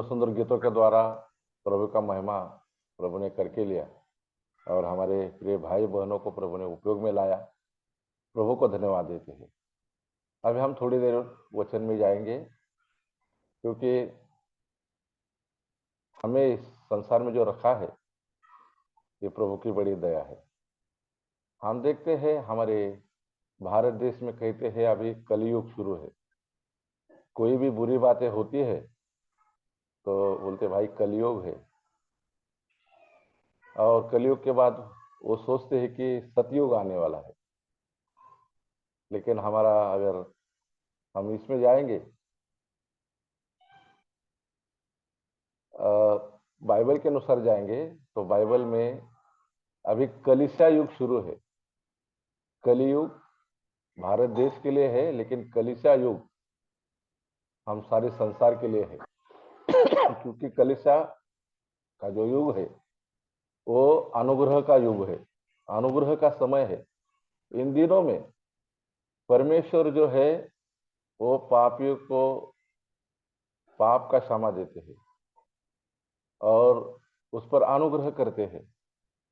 सुंदर गीतों के द्वारा प्रभु का महिमा प्रभु ने करके लिया और हमारे प्रिय भाई बहनों को प्रभु ने उपयोग में लाया। प्रभु को धन्यवाद देते हैं। अभी हम थोड़ी देर वचन में जाएंगे, क्योंकि हमें इस संसार में जो रखा है ये प्रभु की बड़ी दया है। हम देखते हैं हमारे भारत देश में कहते हैं अभी कलयुग शुरू है। कोई भी बुरी बातें होती है तो बोलते भाई कलयुग है, और कलयुग के बाद वो सोचते हैं कि सतयुग आने वाला है। लेकिन हमारा अगर हम इसमें जाएंगे, बाइबल के अनुसार जाएंगे तो बाइबल में अभी कलीसिया युग शुरू है। कलियुग भारत देश के लिए है, लेकिन कलीसिया युग हम सारे संसार के लिए है। क्योंकि कलीसिया का जो युग है वो अनुग्रह का युग है, अनुग्रह का समय है। इन दिनों में परमेश्वर जो है वो पापियों को पाप का क्षमा देते हैं और उस पर अनुग्रह करते हैं।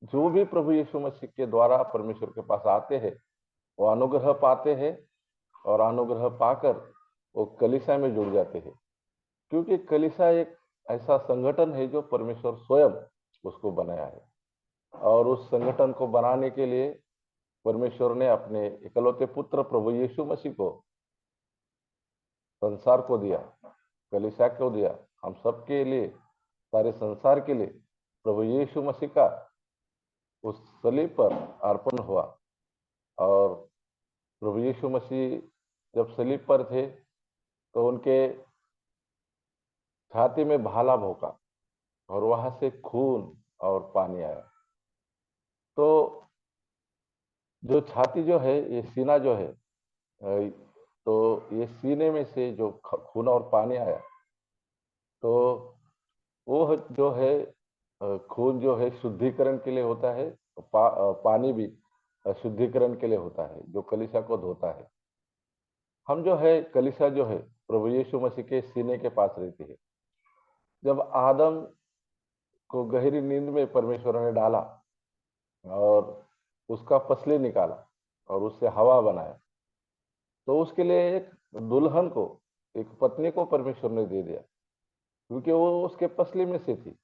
जो भी प्रभु यीशु मसीह के द्वारा परमेश्वर के पास आते हैं वो अनुग्रह पाते हैं, और अनुग्रह पाकर वो कलीसिया में जुड़ जाते हैं। क्योंकि कलीसिया एक ऐसा संगठन है जो परमेश्वर स्वयं उसको बनाया है, और उस संगठन को बनाने के लिए परमेश्वर ने अपने इकलौते पुत्र प्रभु यीशु मसीह को संसार को दिया, कलीसिया को दिया। हम सबके लिए, सारे संसार के लिए प्रभु यीशु मसीह का उस सलीब पर अर्पण हुआ। और प्रभु यीशु मसीह जब सलीब पर थे तो उनके छाती में भाला भोंका और वहां से खून और पानी आया। तो जो छाती जो है, ये सीना जो है, तो ये सीने में से जो खून और पानी आया, तो वो जो है खून जो है शुद्धिकरण के लिए होता है। पानी भी शुद्धिकरण के लिए होता है, जो कलीसिया को धोता है। हम जो है कलीसिया जो है प्रभु यीशु मसीह के सीने के पास रहती है। जब आदम को गहरी नींद में परमेश्वर ने डाला और उसका फसली निकाला और उससे हवा बनाया, तो उसके लिए एक दुल्हन को, एक पत्नी को परमेश्वर ने दे दिया, क्योंकि वो उसके पसली में से थी।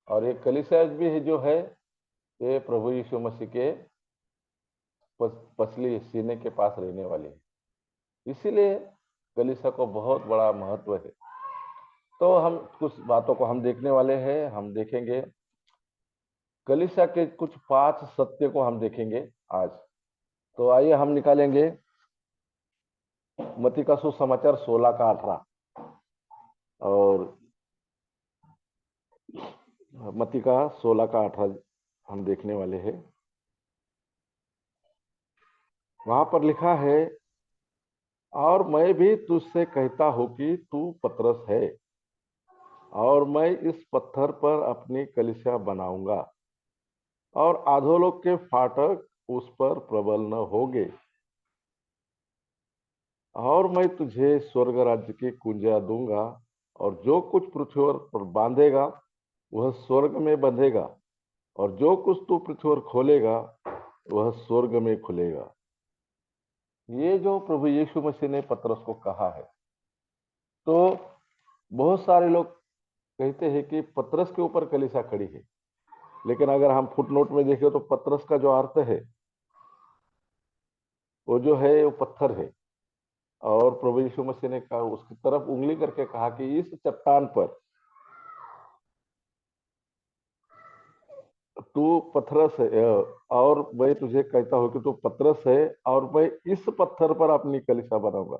और एक कलीसिया भी है जो है, ये प्रभु यीशु मसीह के पसली सीने के पास रहने वाली है। इसीलिए कलीसिया को बहुत बड़ा महत्व है। तो हम कुछ बातों को हम देखने वाले हैं। हम देखेंगे कलीसिया के कुछ 5 सत्य को हम देखेंगे आज। तो आइए हम निकालेंगे मत्ती का सुसमाचार 16 का 18, और मत्ती का 16 का 18 हम देखने वाले हैं। वहां पर लिखा है, और मैं भी तुझसे कहता हूं कि तू पतरस है, और मैं इस पत्थर पर अपनी कलीसिया बनाऊंगा, और अधोलोक के फाटक उस पर प्रबल न होंगे। और मैं तुझे स्वर्ग राज्य की कुंजियां दूंगा, और जो कुछ पृथ्वी पर बांधेगा वह स्वर्ग में बंधेगा, और जो कुछ तू पृथ्वी पर खोलेगा वह स्वर्ग में खुलेगा। ये जो प्रभु यीशु मसीह ने पतरस को कहा है, तो बहुत सारे लोग कहते हैं कि पतरस के ऊपर कलीसिया खड़ी है। लेकिन अगर हम फुटनोट में देखें तो पतरस का जो अर्थ है वो जो है वो पत्थर है। और प्रभु यीशु मसीह ने कहा, उसकी तरफ उंगली करके कहा कि इस चट्टान पर तू पथरस है, और मैं तुझे कहता हूं कि तू पतरस है, और मैं इस पत्थर पर अपनी कलीसिया बनाऊंगा।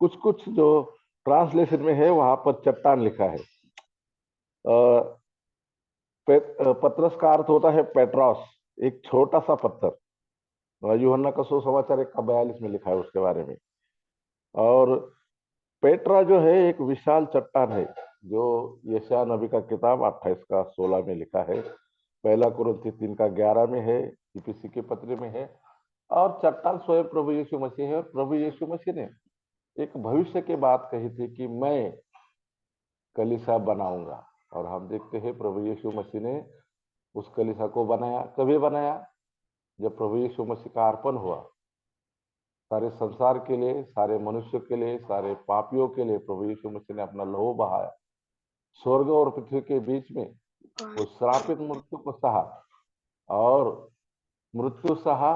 कुछ कुछ जो ट्रांसलेशन में है वहां पर चट्टान लिखा है। पतरस का अर्थ होता है पेट्रॉस, एक छोटा सा पत्थर। यूहन्ना का सुसमाचार 1:42 में लिखा है उसके बारे में। और पेट्रा जो है एक विशाल चट्टान है, जो यशायाह नबी का किताब 28 का 16 में लिखा है। पहला कुरिन्थी 3 का 11 में है, इफिसी के पत्र में है। और चट्टान स्वयं प्रभु यीशु मसीह है। और प्रभु यीशु मसीह ने एक भविष्य की बात कही थी कि मैं कलीसिया बनाऊंगा। और हम देखते हैं प्रभु यीशु मसीह ने उस कलीसिया को बनाया। कभी बनाया? जब प्रभु यीशु मसीह का अर्पण हुआ, सारे संसार के लिए, सारे मनुष्य के लिए, सारे पापियों के लिए प्रभु यीशु मसीह ने अपना लहू बहाया। स्वर्ग और पृथ्वी के बीच में वो श्रापित मृत्यु को सहा, और मृत्यु सहा,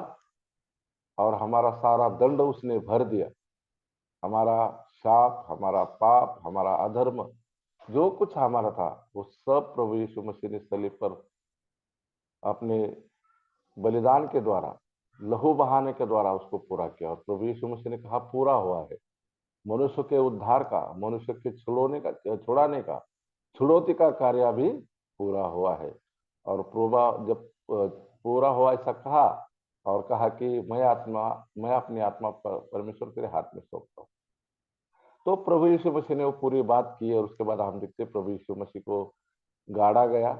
और हमारा सारा दंड उसने भर दिया। हमारा शाप, हमारा पाप, हमारा अधर्म, जो कुछ हमारा था, वो सब प्रभु यीशु मसीह ने सलीब पर अपने बलिदान के द्वारा, लहू बहाने के द्वारा उसको पूरा किया। और प्रभु यीशु मसीह ने कहा पूरा हुआ है। मनुष्य के उद्धार का, मनुष्य के छुड़ाने का, छुड़ौती का कार्य भी पूरा हुआ है। और पूरा जब पूरा हुआ ऐसा कहा, और कहा कि मैं अपनी आत्मा परमेश्वर तेरे हाथ में सौंपता हूँ। तो प्रभु यीशु मसीह ने वो पूरी बात की। और उसके बाद हम देखते प्रभु यीशु मसीह को गाड़ा गया।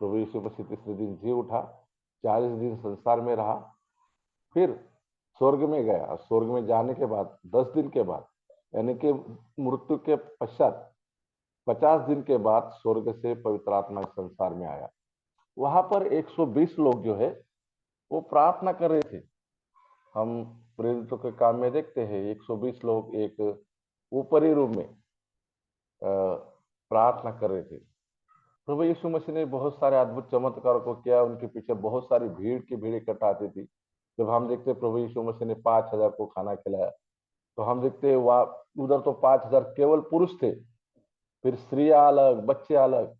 प्रभु यीशु मसीह तीसरे दिन जी उठा, 40 दिन संसार में रहा, फिर स्वर्ग में गया। और स्वर्ग में जाने के बाद 10 दिन के बाद, यानी कि मृत्यु के पश्चात 50 दिन के बाद स्वर्ग से पवित्र आत्मा संसार में आया। वहां पर 120 लोग जो है वो प्रार्थना कर रहे थे। हम प्रेरितों के काम में देखते हैं 120 लोग एक ऊपरी रूम में प्रार्थना कर रहे थे। प्रभु यीशु मसीह ने बहुत सारे अद्भुत चमत्कारों को किया। उनके पीछे बहुत सारी भीड़ की भीड़ इकट्ठा आती थी। जब हम देखते प्रभु यीशु मसीह ने 5,000 को खाना खिलाया, तो हम देखते वहां उधर तो 5,000 केवल पुरुष थे, फिर स्त्रियां अलग, बच्चे अलग।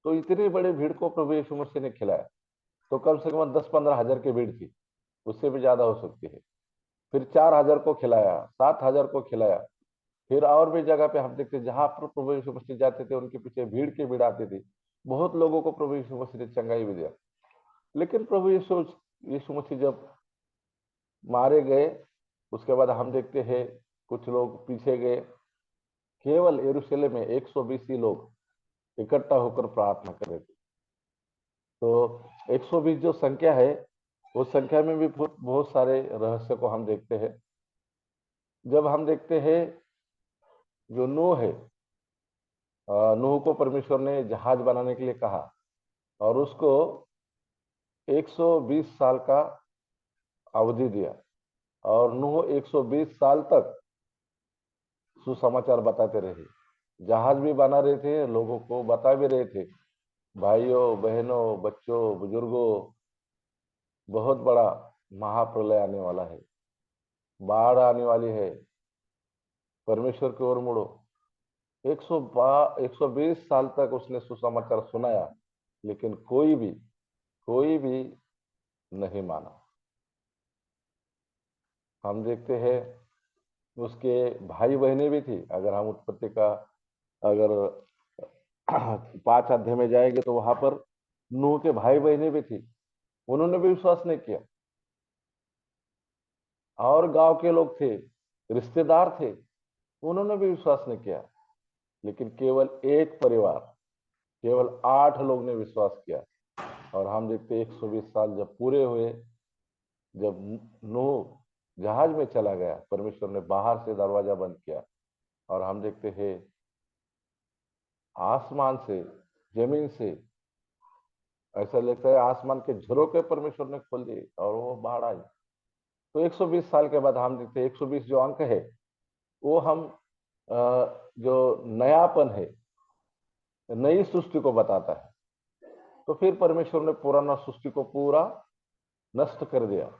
तो इतनी बड़ी भीड़ को प्रभु यीशु मसीह ने खिलाया। तो कम से कम 10-15 हजार की भीड़ थी, उससे भी ज्यादा हो सकती है। फिर 4,000 को खिलाया, 7,000 को खिलाया। फिर और भी जगह पे हम देखते जहां पर प्रभु यीशु मसीह जाते थे, उनके पीछे भीड़ की भीड़ आती थी। बहुत लोगों को प्रभु यीशु मसीह ने चंगाई भी दिया। लेकिन प्रभु यीशु यीशु मसीह जब मारे गए, उसके बाद हम देखते हैं कुछ लोग पीछे गए। केवल यरूशलेम में 120 ही लोग इकट्ठा होकर प्रार्थना कर रहे थे। तो 120 जो संख्या है, उस संख्या में भी बहुत सारे रहस्य को हम देखते हैं। जब हम देखते हैं जो नूह है, नूह को परमेश्वर ने जहाज बनाने के लिए कहा, और उसको 120 साल का अवधि दिया। और नूह 120 साल तक सुसमाचार बताते रहे। जहाज भी बना रहे थे, लोगों को बता भी रहे थे, भाइयों बहनों बच्चों बुजुर्गों, बहुत बड़ा महाप्रलय आने वाला है, बाढ़ आने वाली है, परमेश्वर की ओर मुड़ो। 120 साल तक उसने सुसमाचार सुनाया, लेकिन कोई भी नहीं माना। हम देखते हैं उसके भाई बहनें भी थी। अगर हम उत्पत्ति का अगर 5 अध्याय में जाएंगे, तो वहां पर नूह के भाई बहनें भी थी, उन्होंने भी विश्वास नहीं किया। और गांव के लोग थे, रिश्तेदार थे, उन्होंने भी विश्वास नहीं किया। लेकिन केवल एक परिवार, केवल 8 लोग ने विश्वास किया। और हम देखते 120 साल जब पूरे हुए, जब नूह जहाज में चला गया, परमेश्वर ने बाहर से दरवाजा बंद किया। और हम देखते हैं आसमान से, जमीन से, ऐसा लगता है आसमान के झरोके परमेश्वर ने खोल दिए और वो बाढ़ आई। तो 120 साल के बाद हम देखते हैं 120 जो अंक है, वो हम जो नयापन है, नई सृष्टि को बताता है। तो फिर परमेश्वर ने पुराना सृष्टि को पूरा नष्ट कर दिया।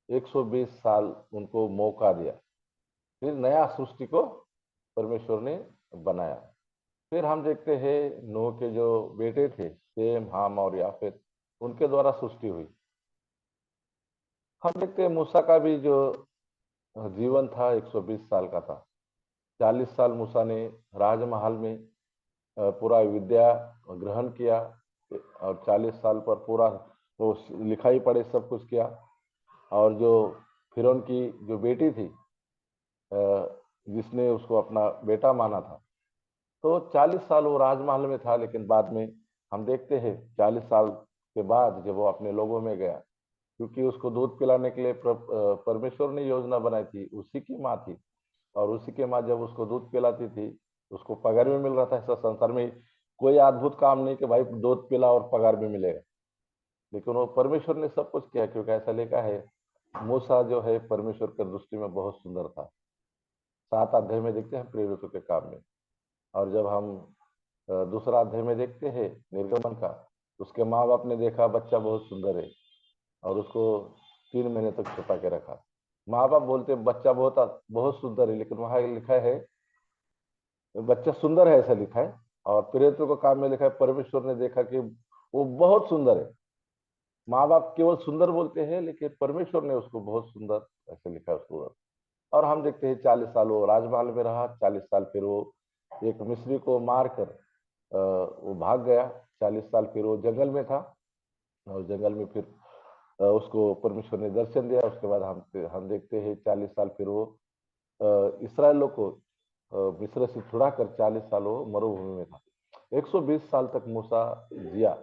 120 साल उनको मौका दिया, फिर नया सृष्टि को परमेश्वर ने बनाया। फिर हम देखते हैं नूह के जो बेटे थे, शेम, हाम और याफेत, उनके द्वारा सृष्टि हुई। हम देखते हैं मूसा का भी जो जीवन था 120 साल का था। 40 साल मूसा ने राजमहल में पूरा विद्या ग्रहण किया, और 40 साल पर पूरा वो लिखाई पढ़े सब कुछ किया। और जो फिरौन की जो बेटी थी, जिसने उसको अपना बेटा माना था, तो 40 साल वो राजमहल में था। लेकिन बाद में हम देखते हैं 40 साल के बाद जब वो अपने लोगों में गया, क्योंकि उसको दूध पिलाने के लिए परमेश्वर ने योजना बनाई थी, उसी की माँ थी। और उसी की माँ जब उसको दूध पिलाती थी, उसको पगार भी मिल रहा था। ऐसा संसार में कोई अद्भुत काम नहीं कि भाई दूध पिला और पगार भी मिलेगा, लेकिन वो परमेश्वर ने सब कुछ किया, क्योंकि ऐसा लिखा है मूसा जो है परमेश्वर की दृष्टि में बहुत सुंदर था। 7 अध्याय में देखते हैं प्रेरितों के काम में। और जब हम दूसरा अध्याय में देखते हैं निर्गमन का, उसके माँ बाप ने देखा बच्चा बहुत सुंदर है और उसको 3 महीने तक छुपा के रखा। माँ बाप बोलते बच्चा बहुत बहुत सुंदर है, लेकिन वहां लिखा है बच्चा सुंदर है, ऐसा लिखा है। और प्रेरितों का काम में लिखा है परमेश्वर ने देखा कि वो बहुत सुंदर है। माँ बाप केवल सुंदर बोलते हैं, लेकिन परमेश्वर ने उसको बहुत सुंदर ऐसे लिखा है उसको। और हम देखते हैं 40 साल वो राजमहल में रहा, 40 साल फिर वो एक मिस्री को मार कर वो भाग गया। 40 साल फिर वो जंगल में था, और जंगल में फिर उसको परमेश्वर ने दर्शन दिया। उसके बाद हम देखते हैं 40 साल फिर वो इसराइल लोग को मिस्र से छुड़ाकर 40 साल वो मरुभूमि में था। 120 साल तक मूसा जिया,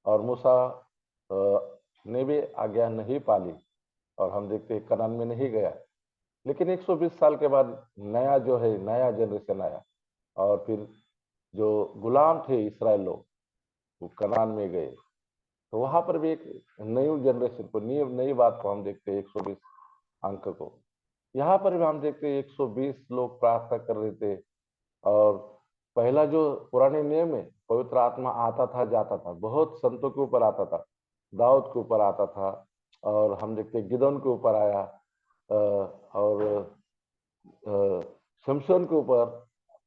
और मूसा ने भी आज्ञा नहीं पाली, और हम देखते हैं कनान में नहीं गया। लेकिन 120 साल के बाद नया जो है नया जनरेशन आया, और फिर जो गुलाम थे इसराइल लोग वो कनान में गए। तो वहां पर भी एक नई जनरेशन को नई नई बात को हम देखते हैं 120 अंक को। यहाँ पर भी हम देखते हैं 120 लोग प्रार्थना कर रहे थे। और पहला जो पुराने नियम में पवित्र आत्मा आता था जाता था, बहुत संतों के ऊपर आता था, दाऊद के ऊपर आता था, और हम देखते हैं गिदोन के ऊपर आया, और शमशोन के ऊपर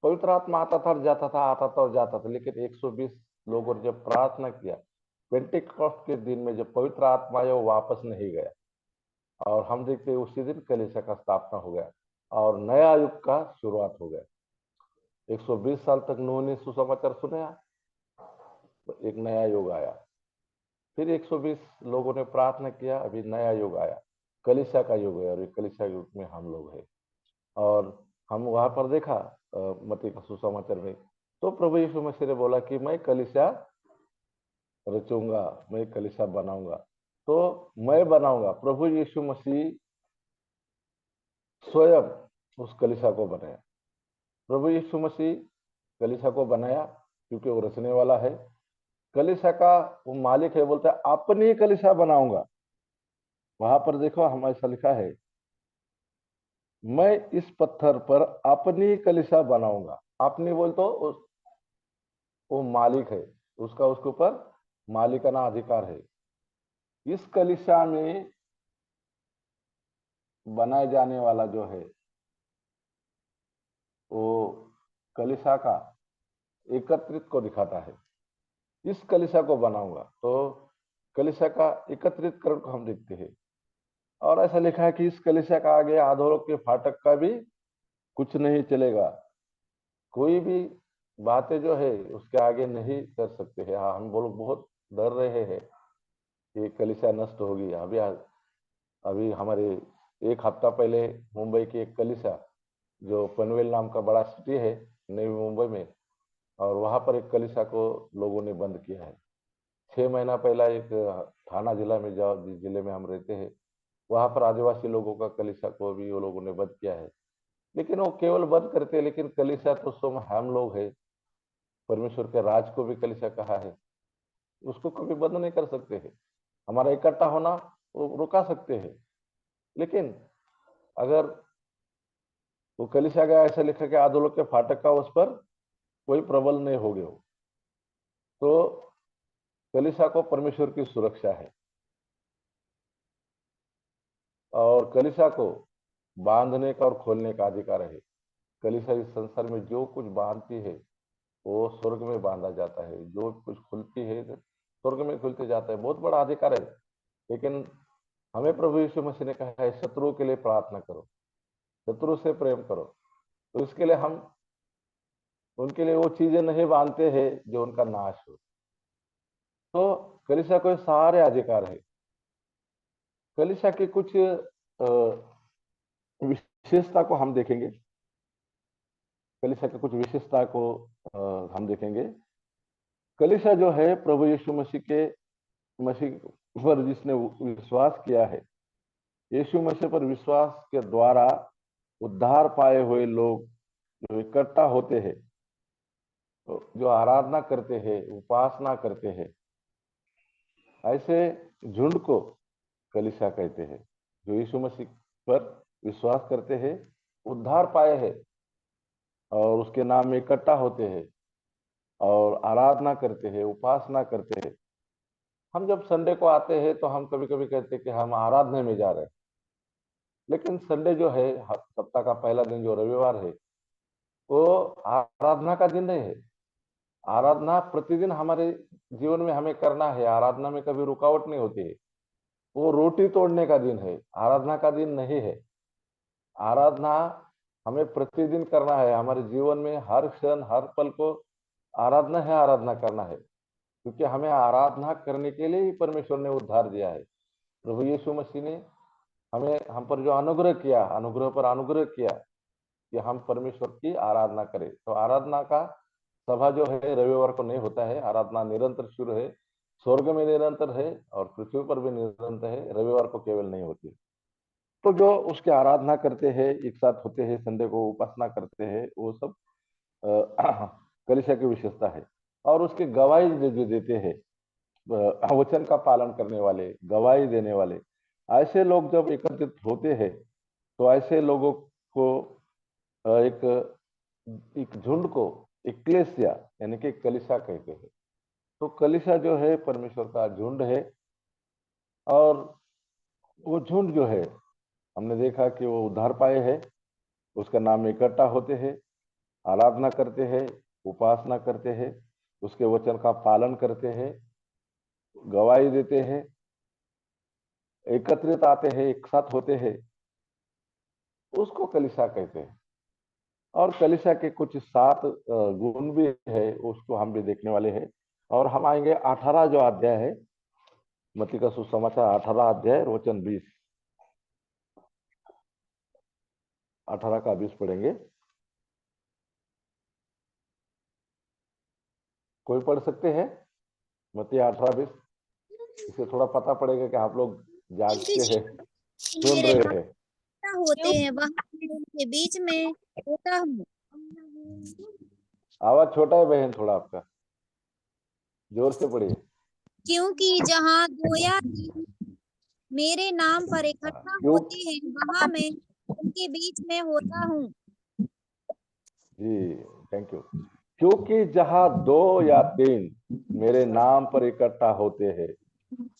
पवित्र आत्मा आता था और जाता था, आता था और जाता था। लेकिन 120 लोगों ने जब प्रार्थना किया पेंटेकोस्ट के दिन में, जब पवित्र आत्मा आया वो वापस नहीं गया। और हम देखते हैं उसी दिन कलीसिया का स्थापना हो गया और नया युग का शुरुआत हो गया। 120 साल तक नूह ने सुसमाचार सुनाया, तो एक नया युग आया। फिर 120 लोगों ने प्रार्थना किया, अभी नया युग आया, कलीसिया का युग है, और ये कलीसिया युग में हम लोग हैं। और हम वहां पर देखा मत्ती का सुसमाचार में, तो प्रभु यीशु मसीह ने बोला कि मैं कलीसिया रचूंगा, मैं कलीसिया बनाऊंगा। तो मैं बनाऊंगा, प्रभु यीशु मसीह स्वयं उस कलीसिया को बनाया। प्रभु यीशु मसीह कलीसिया को बनाया क्योंकि वो रचने वाला है। कलीसिया का वो मालिक है, बोलता है अपनी ही कलीसिया बनाऊंगा। वहां पर देखो हम ऐसा लिखा है, मैं इस पत्थर पर अपनी कलीसिया बनाऊंगा। अपनी बोल तो वो मालिक है, उसका उसके ऊपर मालिकाना अधिकार है। इस कलीसिया में बनाए जाने वाला जो है वो कलीसिया का एकत्रित को दिखाता है। इस कलीसिया को बनाऊंगा, तो कलीसिया का एकत्रितकरण को हम देखते हैं। और ऐसा लिखा है कि इस कलीसिया का आगे अधोलोक के फाटक का भी कुछ नहीं चलेगा। कोई भी बातें जो है उसके आगे नहीं कर सकते हैं। हाँ, हम लोग बहुत डर रहे हैं कि कलीसिया नष्ट होगी। अभी अभी हमारे 1 हफ्ता पहले मुंबई की एक कलीसिया, जो पनवेल नाम का बड़ा सिटी है नई मुंबई में, और वहां पर एक कलीसिया को लोगों ने बंद किया है। 6 महीना पहला एक थाना जिला में, जो जिस जिले में हम रहते हैं, वहां पर आदिवासी लोगों का कलीसिया को भी वो लोगों ने बंद किया है। लेकिन वो केवल बंद करते हैं, लेकिन कलीसिया तो स्वयं हम लोग है। परमेश्वर के राज को भी कलीसिया कहा है, उसको कभी बंद नहीं कर सकते हैं। हमारा इकट्ठा होना वो रुका सकते हैं, लेकिन अगर वो कलीसिया का ऐसा लिखा कि आधोलोक के फाटक का उस पर कोई प्रबल नहीं हो गया, तो कलीसिया को परमेश्वर की सुरक्षा है। और कलीसिया को बांधने का और खोलने का अधिकार है। कलीसिया इस संसार में जो कुछ बांधती है वो स्वर्ग में बांधा जाता है, जो कुछ खुलती है स्वर्ग में खुलते जाता है। बहुत बड़ा अधिकार है। लेकिन हमें प्रभु यीशु मसीह ने कहा है शत्रुओं के लिए प्रार्थना करो, शत्रु से प्रेम करो। तो इसके लिए हम उनके लिए वो चीजें नहीं बांधते हैं जो उनका नाश हो। तो कलीसिया को सारे अधिकार है। कलीसिया की कुछ विशेषता को हम देखेंगे। कलीसिया की कुछ विशेषता को हम देखेंगे। कलीसिया जो है प्रभु यीशु मसीह पर जिसने विश्वास किया है, यीशु मसीह पर विश्वास के द्वारा उद्धार पाए हुए लोग जो इकट्ठा होते हैं, जो आराधना करते हैं, उपासना करते हैं, ऐसे झुंड को कलीसिया कहते हैं। जो यीशु मसीह पर विश्वास करते हैं, उद्धार पाए हैं और उसके नाम में इकट्ठा होते हैं और आराधना करते हैं, उपासना करते हैं। हम जब संडे को आते हैं तो हम कभी कभी कहते हैं कि हम आराधना में जा रहे हैं, लेकिन संडे जो है, सप्ताह का पहला दिन जो रविवार है, वो आराधना का दिन नहीं है। आराधना प्रतिदिन हमारे जीवन में हमें करना है। आराधना में कभी रुकावट नहीं होती है। वो रोटी तोड़ने का दिन है, आराधना का दिन नहीं है। आराधना हमें प्रतिदिन करना है। हमारे जीवन में हर क्षण हर पल को आराधना है, आराधना करना है, क्योंकि हमें आराधना करने के लिए ही परमेश्वर ने उद्धार दिया है। प्रभु यीशु मसीह ने हमें हम पर जो अनुग्रह किया, अनुग्रह पर अनुग्रह किया कि हम परमेश्वर की आराधना करें। तो आराधना का सभा जो है रविवार को नहीं होता है। आराधना निरंतर शुरू है, स्वर्ग में निरंतर है और पृथ्वी पर भी निरंतर है, रविवार को केवल नहीं होती। तो जो उसकी आराधना करते हैं, एक साथ होते हैं, संडे को उपासना करते हैं, वो सब कलीसिया की विशेषता है। और उसकी गवाही जो देते हैं, वचन का पालन करने वाले, गवाही देने वाले, ऐसे लोग जब एकत्रित होते हैं, तो ऐसे लोगों को एक एक झुंड को इक्लेसिया यानी कि कलीसिया कहते हैं। तो कलीसिया जो है परमेश्वर का झुंड है। और वो झुंड जो है, हमने देखा कि वो उद्धार पाए हैं, उसका नाम में इकट्ठा होते हैं, आराधना करते हैं, उपासना करते हैं, उसके वचन का पालन करते हैं, गवाही देते हैं, एकत्रित आते हैं, एक साथ होते हैं, उसको कलीसिया कहते हैं। और कलीसिया के कुछ 7 गुण भी है, उसको हम भी देखने वाले हैं। और हम आएंगे 18 जो अध्याय है, मत्ती का सुसमाचार 18 अध्याय वचन 20, 18 का 20 पढ़ेंगे। कोई पढ़ सकते हैं मत्ती 18-20? इसे थोड़ा पता पड़ेगा कि आप लोग क्योंकि जागते हैं, सुन मेरे रहे नाम हैं। होते हैं वहां मैं उनके बीच में होता हूँ। आवाज छोटा है बहन थोड़ा आपका, जोर से पढ़िए। क्योंकि जहाँ 2 या 3 मेरे नाम पर इकट्ठा क्यों? होते हैं वहां मैं उनके बीच में होता हूँ। जी, थैंक यू। क्योंकि जहां 2 या 3 मेरे नाम पर इकट्ठा होते हैं,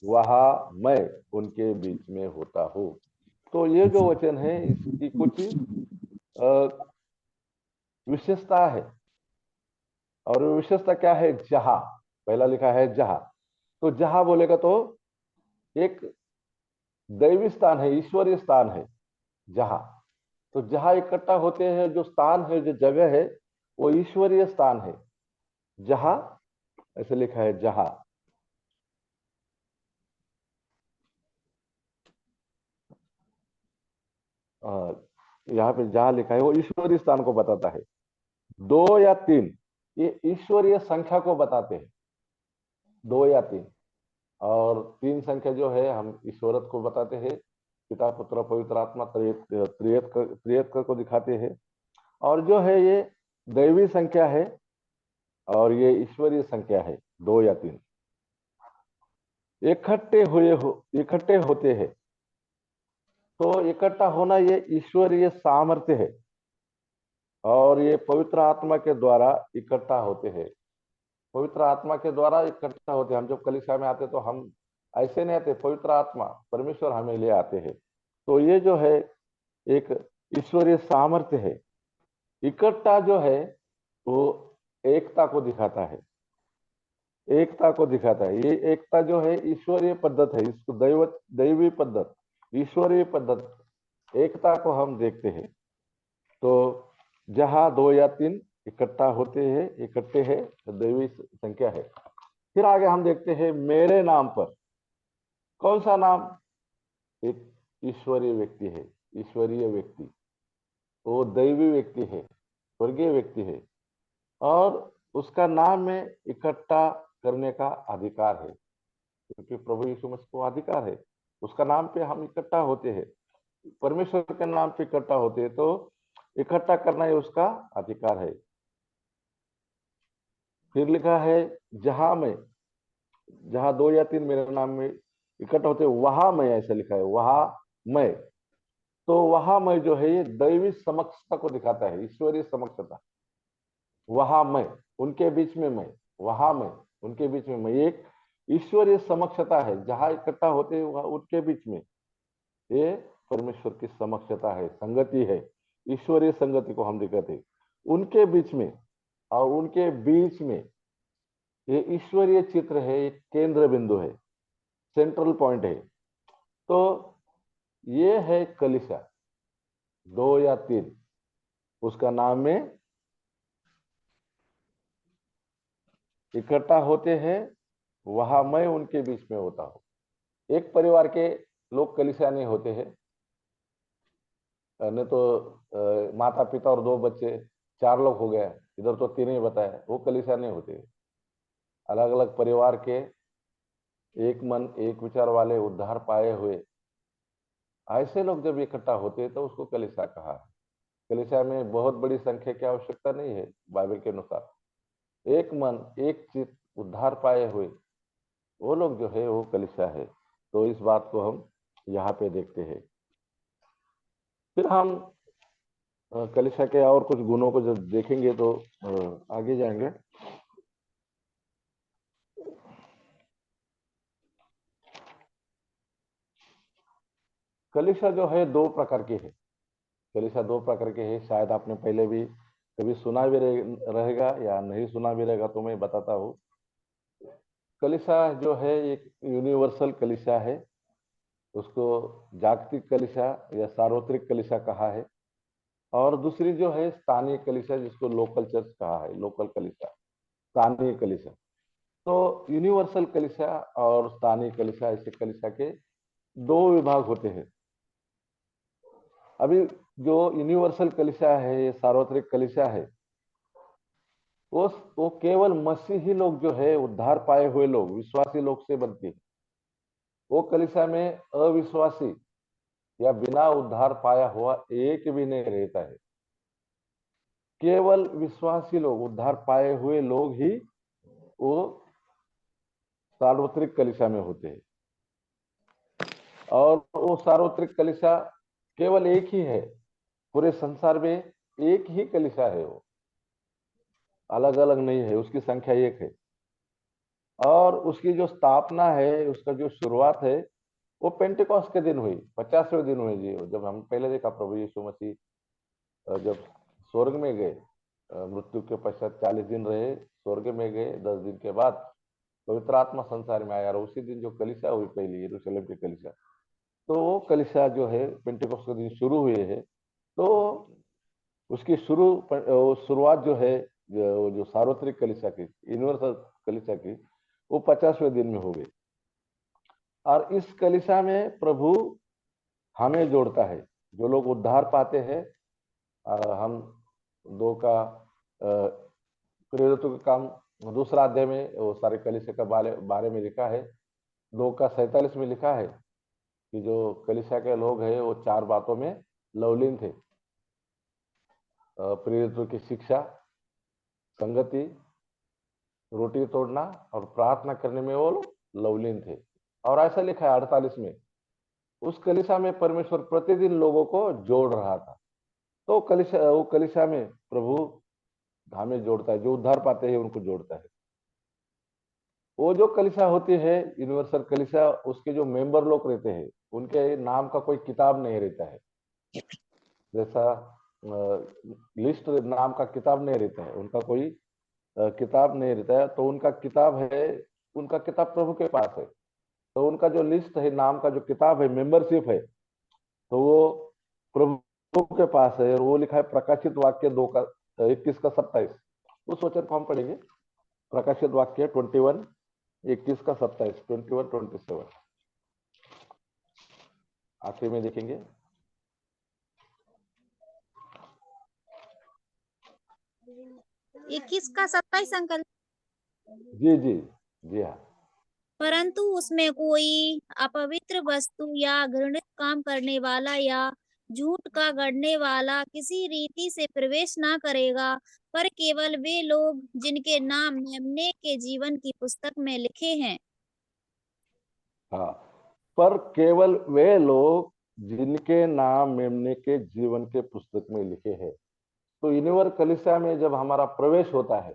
वहां मैं उनके बीच में होता हूँ। तो ये जो वचन है, इसकी कुछ विशेषता है। और वो विशेषता क्या है? जहां, पहला लिखा है जहां। तो जहां बोलेगा तो एक दैवी स्थान है, ईश्वरीय स्थान है जहां। तो जहां इकट्ठा होते हैं, जो स्थान है, जो जगह है, वो ईश्वरीय स्थान है जहां, ऐसे लिखा है जहां। यहाँ पे जहां लिखा है वो ईश्वरीय स्थान को बताता है। 2 या 3 ये ईश्वरीय संख्या को बताते हैं, 2 या 3। और 3 संख्या जो है हम ईश्वरत को बताते हैं, पिता पुत्र पवित्र आत्मा, त्रिएक को दिखाते हैं। और जो है ये दैवी संख्या है और ये ईश्वरीय संख्या है, 2 या 3 इकट्ठे होते हैं। तो इकट्ठा होना ये ईश्वरीय सामर्थ्य है और ये पवित्र आत्मा के द्वारा इकट्ठा होते हैं। पवित्र आत्मा के द्वारा इकट्ठा होते हैं। हम जब कलीसिया में आते तो हम ऐसे नहीं आते, पवित्र आत्मा परमेश्वर हमें ले आते हैं। तो ये जो है एक ईश्वरीय सामर्थ्य है। इकट्ठा जो है वो एकता को दिखाता है, एकता को दिखाता है। ये एकता जो है ईश्वरीय पद्धत है, इसको दैवी पद्धत, ईश्वरीय पद्धत, एकता को हम देखते हैं। तो जहां 2 या 3 इकट्ठा होते हैं, इकट्ठे हैं, तो दैवी संख्या है। फिर आगे हम देखते हैं मेरे नाम पर। कौन सा नाम? एक ईश्वरीय व्यक्ति है, ईश्वरीय व्यक्ति, वो दैवी व्यक्ति है, स्वर्गीय व्यक्ति है। और उसका नाम में इकट्ठा करने का अधिकार है, क्योंकि प्रभु यीशु मसीह को अधिकार है। उसका नाम पे हम इकट्ठा होते हैं, परमेश्वर के नाम पे इकट्ठा होते हैं, तो इकट्ठा करना ही उसका अधिकार है। फिर लिखा है जहां 2 या 3 मेरे नाम में इकट्ठा होते वहां मैं, ऐसा लिखा है वहां मैं। तो वहां मैं जो है ये दैवी समक्षता को दिखाता है, ईश्वरीय समक्षता। वहां मैं, उनके बीच में मैं, वहां मैं, उनके बीच में मैं, एक ईश्वरीय समक्षता है जहां इकट्ठा होते हैं वहां उनके बीच में। ये परमेश्वर की समक्षता है, संगति है, ईश्वरीय संगति को हम दिखाते हैं उनके बीच में। और उनके बीच में ये ईश्वरीय चित्र है, एक केंद्र बिंदु है, सेंट्रल पॉइंट है। तो ये है कलीसिया, 2 या 3 उसका नाम में इकट्ठा होते हैं, वहां मैं उनके बीच में होता हूं। एक परिवार के लोग कलीसिया नहीं होते हैं, नहीं तो माता पिता और 2 बच्चे, 4 लोग हो गए, इधर तो 3 ही बताया, वो कलीसिया नहीं होते। अलग अलग परिवार के एक मन एक विचार वाले उद्धार पाए हुए ऐसे लोग जब इकट्ठा होते हैं तो उसको कलीसिया कहा है। कलीसिया में बहुत बड़ी संख्या की आवश्यकता नहीं है, बाइबल के अनुसार एक मन एक चित्त उद्धार पाए हुए वो लोग जो है वो कलीसिया है। तो इस बात को हम यहाँ पे देखते हैं। फिर हम कलीसिया के और कुछ गुणों को जब देखेंगे तो आगे जाएंगे। कलीसिया जो है 2 प्रकार की है। कलीसिया 2 प्रकार के है, शायद आपने पहले भी कभी सुना भी रहेगा या नहीं सुना भी रहेगा, तो मैं बताता हूँ। कलीसिया जो है एक यूनिवर्सल कलीसिया है, उसको जागतिक कलीसिया या सार्वत्रिक कलीसिया कहा है। और दूसरी जो है स्थानीय कलीसिया, जिसको लोकल चर्च कहा है, लोकल कलीसिया, स्थानीय कलीसिया। तो यूनिवर्सल कलीसिया और स्थानीय कलीसिया, ऐसे कलीसिया के 2 विभाग होते हैं। अभी जो यूनिवर्सल कलीसिया है, ये सार्वत्रिक कलीसिया है, वो वो केवल मसीही लोग जो है, उद्धार पाए हुए लोग, विश्वासी लोग से बनती है। वो कलीसिया में अविश्वासी या बिना उद्धार पाया हुआ एक भी नहीं रहता है। केवल विश्वासी लोग, उद्धार पाए हुए लोग ही वो सार्वत्रिक कलीसिया में होते हैं। और वो सार्वत्रिक कलीसिया केवल एक ही है पूरे संसार में, एक ही कलीसिया है, वो अलग अलग नहीं है, उसकी संख्या एक है। और उसकी जो स्थापना है, उसका जो शुरुआत है, वो पेंटेकोस्ट के दिन हुई, 50वें दिन हुई जी। जब हम पहले देखा प्रभु यीशु मसीह जब स्वर्ग में गए, मृत्यु के पश्चात 40 दिन रहे, स्वर्ग में गए, 10 दिन के बाद पवित्र आत्मा संसार में आया, और उसी दिन जो कलीसिया हुई पहली यरूशलेम की कलीसिया, तो वो कलीसिया जो है पेंटेकोस्ट के दिन शुरू हुए है। तो उसकी शुरुआत जो है, जो सार्वत्रिक कलीसिया की, यूनिवर्सल कलीसिया की, वो 50वें दिन में हो गई। और इस कलीसिया में प्रभु हमें जोड़ता है, जो लोग उद्धार पाते हैं। हम 2 का प्रेरितों का काम, दूसरा अध्याय में वो सारे कलीसिया का बारे में लिखा है। 2 का 47 में लिखा है कि जो कलीसिया के लोग हैं वो 4 बातों में लवलीन थे। प्रेरितों की शिक्षा, संगति, रोटी तोड़ना और प्रार्थना करने में वो लोग लवलीन थे। और ऐसा लिखा है 48 में, उस कलीसिया में परमेश्वर प्रतिदिन लोगों को जोड़ रहा था। तो वो कलीसिया में प्रभु हमें जोड़ता है, जो उद्धार पाते हैं उनको जोड़ता है। वो जो कलीसिया होती है यूनिवर्सल कलीसिया, उसके जो मेंबर लोग रहते हैं उनके नाम का कोई किताब नहीं रहता है। जैसा लिस्ट नाम का किताब नहीं रहता है, उनका कोई किताब नहीं रहता है। तो उनका किताब है, उनका किताब प्रभु के पास है। तो उनका जो लिस्ट है, नाम का जो किताब है, मेंबरशिप है, तो वो प्रभु के पास है। और वो लिखा है प्रकाशित वाक्य 2 का 21 का 27। उस वचन को हम पढ़ेंगे, प्रकाशित वाक्य 21 21 का 27, 21 27 आखिर में देखेंगे। 21 का 27 अंकल। जी जी, जी हाँ। परंतु उसमें कोई अपवित्र वस्तु या घृणित काम करने वाला या झूठ का गढ़ने वाला किसी रीति से प्रवेश ना करेगा, पर केवल वे लोग जिनके नाम मेमने के जीवन की पुस्तक में लिखे हैं। हाँ, पर केवल वे लोग जिनके नाम मेमने के जीवन के पुस्तक में लिखे हैं। तो यूनिवर्सल कलीसिया में जब हमारा प्रवेश होता है,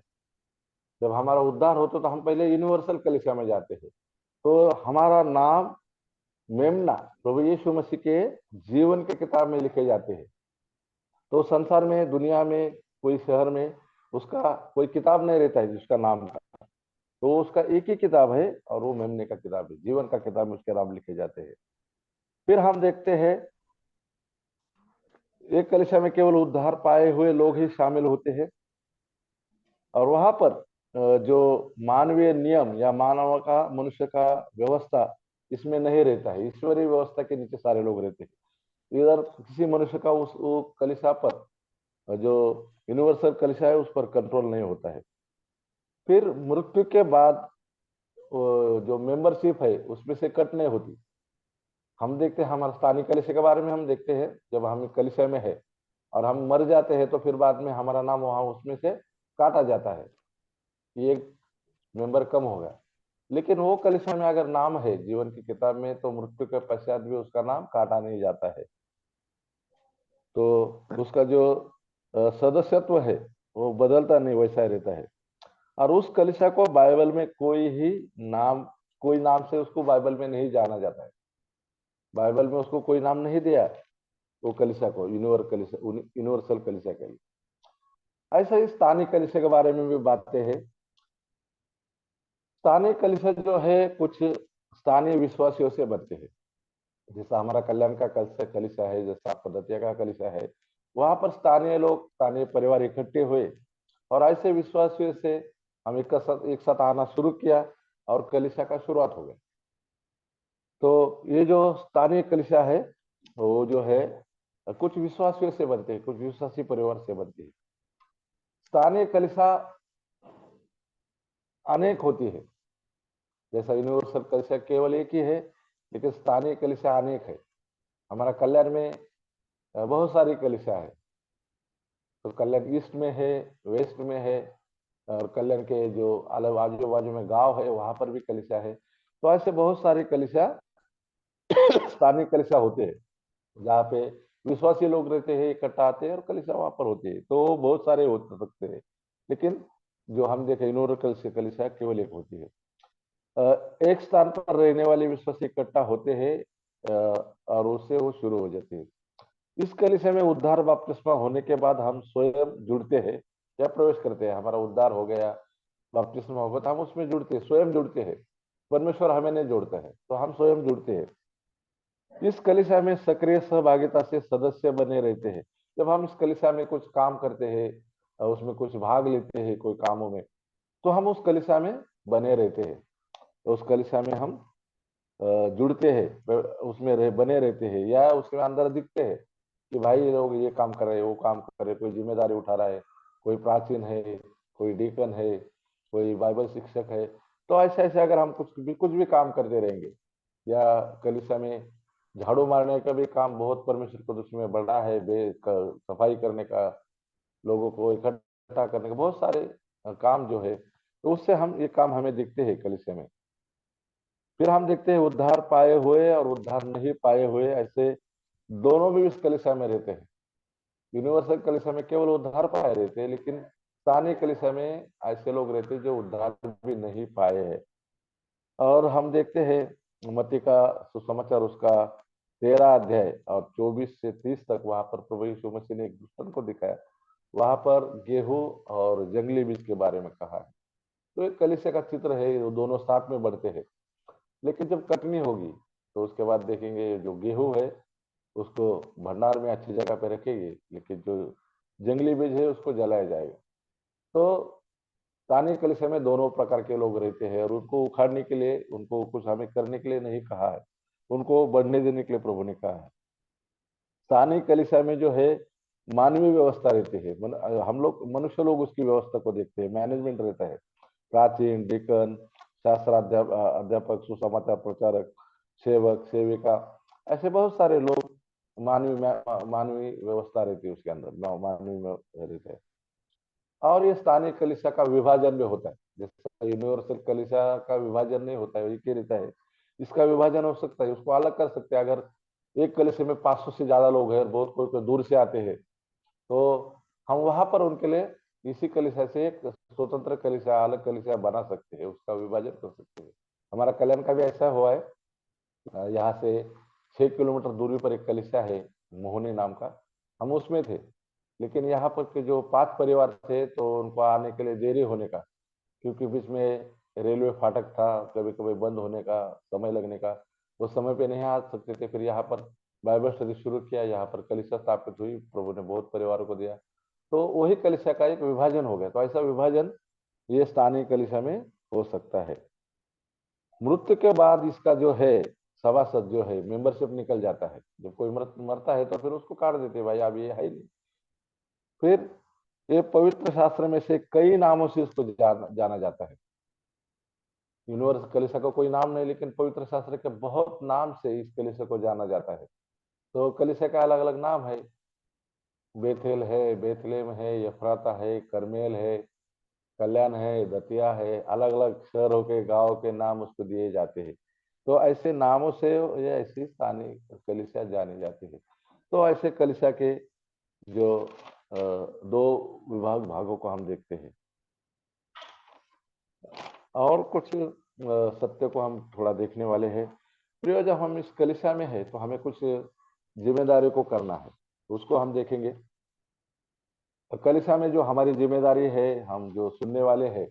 जब हमारा उद्धार होता है, तो हम पहले यूनिवर्सल कलीसिया में जाते हैं। तो हमारा नाम मेमना प्रभु यीशु मसीह के जीवन के किताब में लिखे जाते हैं। तो संसार में, दुनिया में, कोई शहर में उसका कोई किताब नहीं रहता है जिसका नाम का। तो उसका एक ही किताब है, और वो मेमने का किताब है, जीवन का किताब में उसके नाम लिखे जाते हैं। फिर हम देखते हैं एक कलीसिया में केवल उद्धार पाए हुए लोग ही शामिल होते हैं, और वहां पर जो मानवीय नियम या मानव का, मनुष्य का व्यवस्था इसमें नहीं रहता है। ईश्वरीय व्यवस्था के नीचे सारे लोग रहते हैं। इधर किसी मनुष्य का उस वो कलीसिया पर, जो यूनिवर्सल कलीसिया है, उस पर कंट्रोल नहीं होता है। फिर मृत्यु के बाद जो मेंबरशिप है उसमें से कट नहीं होती। हम देखते हैं हमारे स्थानीय कलीसिया के बारे में, हम देखते हैं जब हम कलीसिया में है और हम मर जाते हैं, तो फिर बाद में हमारा नाम वहां उसमें से काटा जाता है, ये एक मेंबर कम होगा। लेकिन वो कलीसिया में अगर नाम है जीवन की किताब में, तो मृत्यु के पश्चात भी उसका नाम काटा नहीं जाता है। तो उसका जो सदस्यत्व है वो बदलता नहीं, वैसा ही रहता है। और उस कलीसिया को बाइबल में नाम कोई नाम से उसको बाइबल में नहीं जाना जाता है। बाइबल में उसको कोई नाम नहीं दिया वो कलीसिया को, यूनिवर्सल कलीसिया के लिए। ऐसा ही स्थानीय कलीसिया के बारे में भी बातें हैं। स्थानीय कलीसिया जो है कुछ स्थानीय विश्वासियों से बनते हैं। जैसा हमारा कल्याण का कलीसिया है, जैसा पद्धतिया का कलीसिया है, वहां पर स्थानीय लोग, स्थानीय परिवार इकट्ठे हुए और ऐसे विश्वासियों से हम एक साथ आना शुरू किया और कलीसिया का शुरुआत हो गया। तो ये जो स्थानीय कलीसिया है वो जो है कुछ विश्वासियों से बनते हैं, कुछ विश्वासी परिवार से बनती है। स्थानीय कलीसिया अनेक होती है, जैसा यूनिवर्सल कलीसिया केवल एक ही है, लेकिन स्थानीय कलीसिया अनेक है। हमारा कल्याण में बहुत सारी कलीसिया है। तो कल्याण ईस्ट में है, वेस्ट में है, और कल्याण के जो आजू बाजू में गांव है वहां पर भी कलीसिया है। तो ऐसे बहुत सारे कलीसिया स्थानीय कलीसिया होते हैं, जहाँ पे विश्वासी लोग रहते हैं, इकट्ठा आते हैं और कलीसिया वहां पर होती है। तो बहुत सारे हो सकते हैं, लेकिन जो हम देखें यूनिवर्सल कलीसिया केवल एक होती है। एक स्थान पर रहने वाले विश्वासी इकट्ठा होते हैं और उससे वो शुरू हो जाती है। इस कलीसिया में उद्धार बपतिस्मा होने के बाद हम स्वयं जुड़ते हैं या प्रवेश करते हैं। हमारा उद्धार हो गया, बपतिस्मा हो गया, तो हम उसमें जुड़ते हैं, स्वयं जुड़ते हैं। परमेश्वर हमें नहीं जोड़ता है, तो हम स्वयं जुड़ते हैं। इस कलीसिया में सक्रिय सहभागिता से सदस्य बने रहते हैं। जब हम इस कलीसिया में कुछ काम करते हैं, उसमें कुछ भाग लेते हैं कोई कामों में, तो हम उस कलीसिया में बने रहते हैं। तो उस कलीसिया में हम जुड़ते हैं, उसमें बने रहते हैं, या उसके अंदर दिखते हैं कि भाई ये लोग ये काम कर रहे हैं, वो काम कर रहे हैं, कोई जिम्मेदारी उठा रहा है, कोई प्राचीन है, कोई डीकन है, कोई बाइबल शिक्षक है। तो ऐसे ऐसे अगर हम कुछ भी काम करते रहेंगे, या कलीसिया में झाड़ू मारने का भी काम बहुत परमेश्वर को दृष्टि में बढ़ा है, सफाई करने का, लोगों को इकट्ठा करने का, बहुत सारे काम जो है, तो उससे हम ये काम हमें दिखते हैं कलीसिया में। फिर हम देखते हैं उद्धार पाए हुए और उद्धार नहीं पाए हुए, ऐसे दोनों भी इस कलीसिया में रहते हैं। यूनिवर्सल कलीसिया में केवल उद्धार पाए रहते हैं, लेकिन स्थानीय कलीसिया में ऐसे लोग रहते हैं जो उद्धार भी नहीं पाए हैं। और हम देखते हैं मत्ती का सुसमाचार, उसका 13 अध्याय और 24 से 30 तक, वहां पर प्रभु यीशु मसीह ने एक दुष्टन को दिखाया। वहां पर गेहूं और जंगली बीज के बारे में कहा है। तो एक कलीसिया का चित्र है, वो दोनों साथ में बढ़ते हैं। लेकिन जब कटनी होगी तो उसके बाद देखेंगे जो गेहूं है उसको भंडार में अच्छी जगह पे रखेंगे, लेकिन जो जंगली बीज है उसको जलाया जाएगा। तो स्थानीय कलीसिया में दोनों प्रकार के लोग रहते हैं, और उनको उखाड़ने के लिए, उनको कुछ हमें करने के लिए नहीं कहा है, उनको बढ़ने देने के लिए प्रभु ने कहा है। स्थानीय कलीसिया में जो है मानवीय व्यवस्था रहती है, हम लोग मनुष्य लोग उसकी व्यवस्था को देखते हैं, मैनेजमेंट रहता है। प्राचीन, डिकन, अध्यापक, सुसमाचार प्रचारक, सेवक, सेविका, ऐसे बहुत सारे लोग मानवीय व्यवस्था रहती है उसके अंदर, मानवीय में रहते हैं। और ये स्थानीय कलीसिया का विभाजन भी होता है, जैसे यूनिवर्सल कलीसिया का विभाजन नहीं होता है, एक ही रहता है। इसका विभाजन हो सकता है, उसको अलग कर सकते हैं। अगर एक कलीसिया में 500 से ज्यादा लोग हैं और बहुत कोई कोई दूर से आते हैं, तो हम वहां पर उनके लिए इसी कलीसिया से एक स्वतंत्र कलीसिया, अलग कलीसिया बना सकते हैं, उसका विभाजन कर सकते हैं। हमारा कल्याण का भी ऐसा हुआ है। यहाँ से 6 किलोमीटर दूरी पर एक कलीसिया है, मोहनी नाम का। हम उसमें थे, लेकिन यहाँ पर के जो 5 परिवार थे, तो उनको आने के लिए देरी होने का, क्योंकि बीच में रेलवे फाटक था, कभी कभी बंद होने का, समय लगने का, वो समय पे नहीं आ सकते थे। फिर यहाँ पर बाइबल स्टडी शुरू किया, यहाँ पर कलीसिया स्थापित हुई, प्रभु ने बहुत परिवारों को दिया, तो वही कलीसिया का एक विभाजन हो गया। तो ऐसा विभाजन ये स्थानीय कलीसिया में हो सकता है। मृत्यु के बाद इसका जो है सभासद जो है मेंबरशिप निकल जाता है। जब कोई मरता है तो फिर उसको काट देते हैं, भाई अब ये है ही नहीं। फिर ये पवित्र शास्त्र में से कई नामों से इसको जाना जाता है। यूनिवर्सल कलीसिया का कोई नाम नहीं, लेकिन पवित्र शास्त्र के बहुत नाम से इस कलीसिया को जाना जाता है। तो कलीसिया का अलग अलग नाम है। बेथेल है, बेथलेम है, यफ्राता है, करमेल है, कल्याण है, दतिया है, अलग अलग शहरों के गांव के नाम उसको दिए जाते हैं। तो ऐसे नामों से ये ऐसी स्थानीय कलीसिया जानी जाती है। तो ऐसे कलीसिया के जो दो भागों को हम देखते हैं। और कुछ सत्य को हम थोड़ा देखने वाले हैं। प्रिय, जब हम इस कलीसिया में है तो हमें कुछ जिम्मेदारी को करना है, तो उसको हम देखेंगे। तो कलीसिया में जो हमारी जिम्मेदारी है, हम जो सुनने वाले हैं,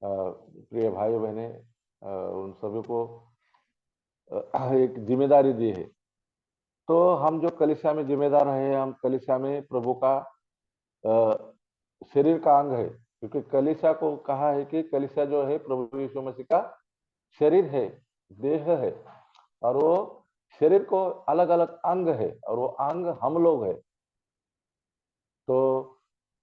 प्रिय भाई बहने, उन सभी को एक जिम्मेदारी दी है। तो हम जो कलीसिया में जिम्मेदार है, हम कलीसिया में प्रभु का अ, शरीर का अंग है, क्योंकि कलीसिया को कहा है कि कलीसिया जो है प्रभु यीशु मसीह का शरीर है, देह है। और वो शरीर को अलग अलग अंग है, और वो अंग हम लोग है। तो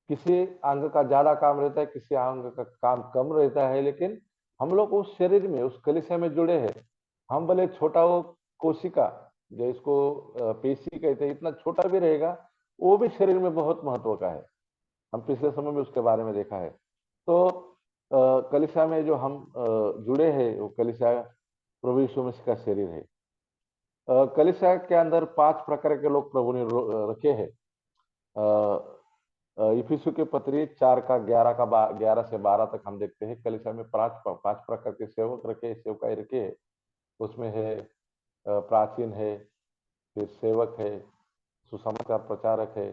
किसी अंग का ज्यादा काम रहता है, किसी अंग का काम कम रहता है, लेकिन हम लोग उस शरीर में, उस कलीसिया में जुड़े हैं। हम भले छोटा वो कोशिका, जो इसको पेशी कहते हैं, इतना छोटा भी रहेगा, वो भी शरीर में बहुत महत्व का है। हम पिछले समय में उसके बारे में देखा है। तो कलीसिया में जो हम जुड़े हैं, वो कलीसिया प्रभु यीशु मसीह का शरीर है। कलीसिया के अंदर 5 प्रकार के लोग प्रभु ने रखे हैं। इफिसु के पत्री 4 का 11 का 11 से 12 तक हम देखते हैं, कलीसिया में 5 प्रकार के सेवक रखे, सेवकाई रखे है। उसमें है प्राचीन है, फिर सेवक है, सुसमाचार प्रचारक है,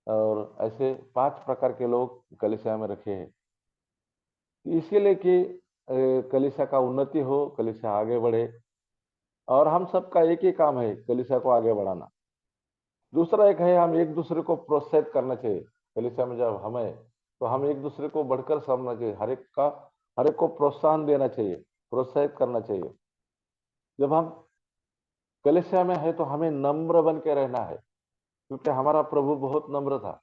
और ऐसे 5 प्रकार के लोग कलीसिया में रखे हैं। इसीलिए कि कलीसिया का उन्नति हो, कलीसिया आगे बढ़े। और हम सबका एक ही काम है, कलीसिया को आगे बढ़ाना। दूसरा एक है, हम एक दूसरे को प्रोत्साहित करना चाहिए। कलीसिया में जब हमें, तो हम एक दूसरे को बढ़कर समझना चाहिए, हर एक को प्रोत्साहन देना चाहिए, प्रोत्साहित करना चाहिए। जब हम कलीसिया में है तो हमें नम्र बन के रहना है, क्योंकि हमारा प्रभु बहुत नम्र था।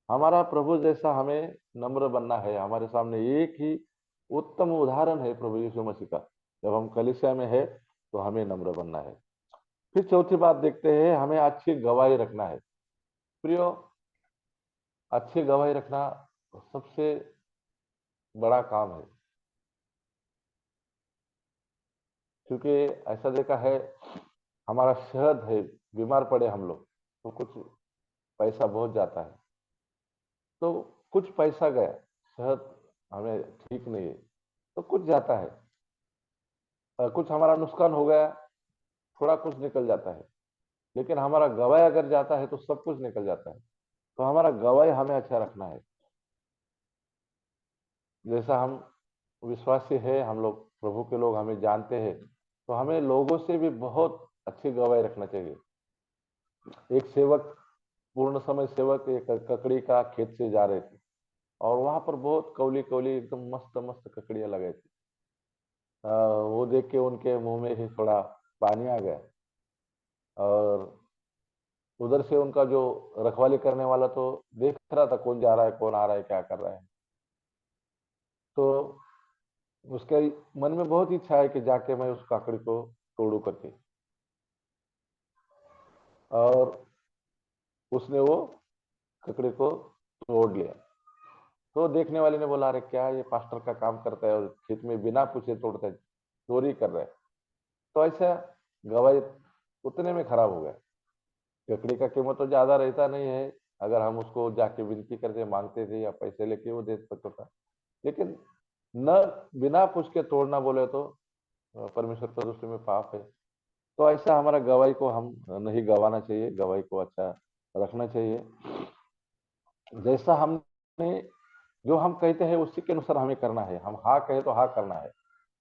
हमारा प्रभु जैसा हमें नम्र बनना है। हमारे सामने एक ही उत्तम उदाहरण है प्रभु यीशु मसीह का। जब हम कलीसिया में है तो हमें नम्र बनना है। फिर चौथी बात देखते हैं, हमें अच्छी गवाही रखना है। प्रियो, अच्छी गवाही रखना सबसे बड़ा काम है। क्योंकि ऐसा देखा है, हमारा शहद है, बीमार पड़े हम लोग तो कुछ पैसा बहुत जाता है, तो कुछ पैसा गया, शहद हमें ठीक नहीं है तो कुछ जाता है। कुछ हमारा नुकसान हो गया, थोड़ा कुछ निकल जाता है। लेकिन हमारा गवाही अगर जाता है तो सब कुछ निकल जाता है। तो हमारा गवाही हमें अच्छा रखना है। जैसा हम विश्वासी है, हम लोग प्रभु के लोग, हमें जानते हैं, तो हमें लोगों से भी बहुत अच्छी गवाही रखना चाहिए। एक सेवक, पूर्ण समय सेवक, एक ककड़ी का खेत से जा रहे थे, और वहां पर बहुत कौली कौली एकदम मस्त मस्त ककड़ियां लगाई थी। वो देख के उनके मुंह में ही थोड़ा पानी आ गया। और उधर से उनका जो रखवाली करने वाला तो देख रहा था, कौन जा रहा है, कौन आ रहा है, क्या कर रहा है। तो उसके मन में बहुत इच्छा है कि जाके मैं उस काकड़ी को तोड़ू करके। और उसने वो ककड़ी को तोड़ लिया। तो देखने वाले ने बोला, अरे क्या ये पास्टर का काम करता है और खेत में बिना पूछे तोड़ता है, चोरी कर रहा है। तो ऐसा गवाही उतने में खराब हो गया। ककड़ी का कीमत तो ज्यादा रहता नहीं है, अगर हम उसको जाके विनती करके मांगते थे या पैसे लेके वो दे सकता था, लेकिन न बिना पूछ के तोड़ना बोले तो परमेश्वर की दृष्टि में पाप है। तो ऐसा हमारा गवाही को हम नहीं गवाना चाहिए, गवाही को अच्छा रखना चाहिए। जैसा हमने जो हम कहते हैं उसी के अनुसार हमें करना है। हम हाँ कहे तो हाँ करना है,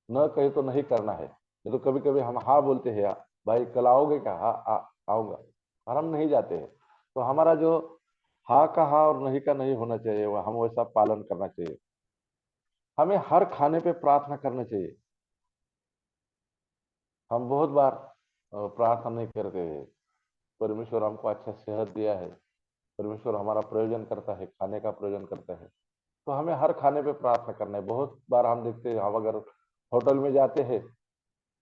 न कहे तो नहीं करना है। नहीं तो कभी कभी हम हाँ बोलते हैं, भाई कल आओगे क्या, हाँ आऊंगा, और हम नहीं जाते हैं। तो हमारा जो हाँ का हाँ और नहीं का नहीं होना चाहिए, वो हम वैसा पालन करना चाहिए। हमें हर खाने पे प्रार्थना करना चाहिए। हम बहुत बार प्रार्थना नहीं करते हैं। परमेश्वर हमको अच्छा सेहत दिया है, परमेश्वर हमारा प्रयोजन करता है, खाने का प्रयोजन करता है, तो हमें हर खाने पे प्रार्थना करना है। बहुत बार हम देखते हैं, हम अगर होटल में जाते हैं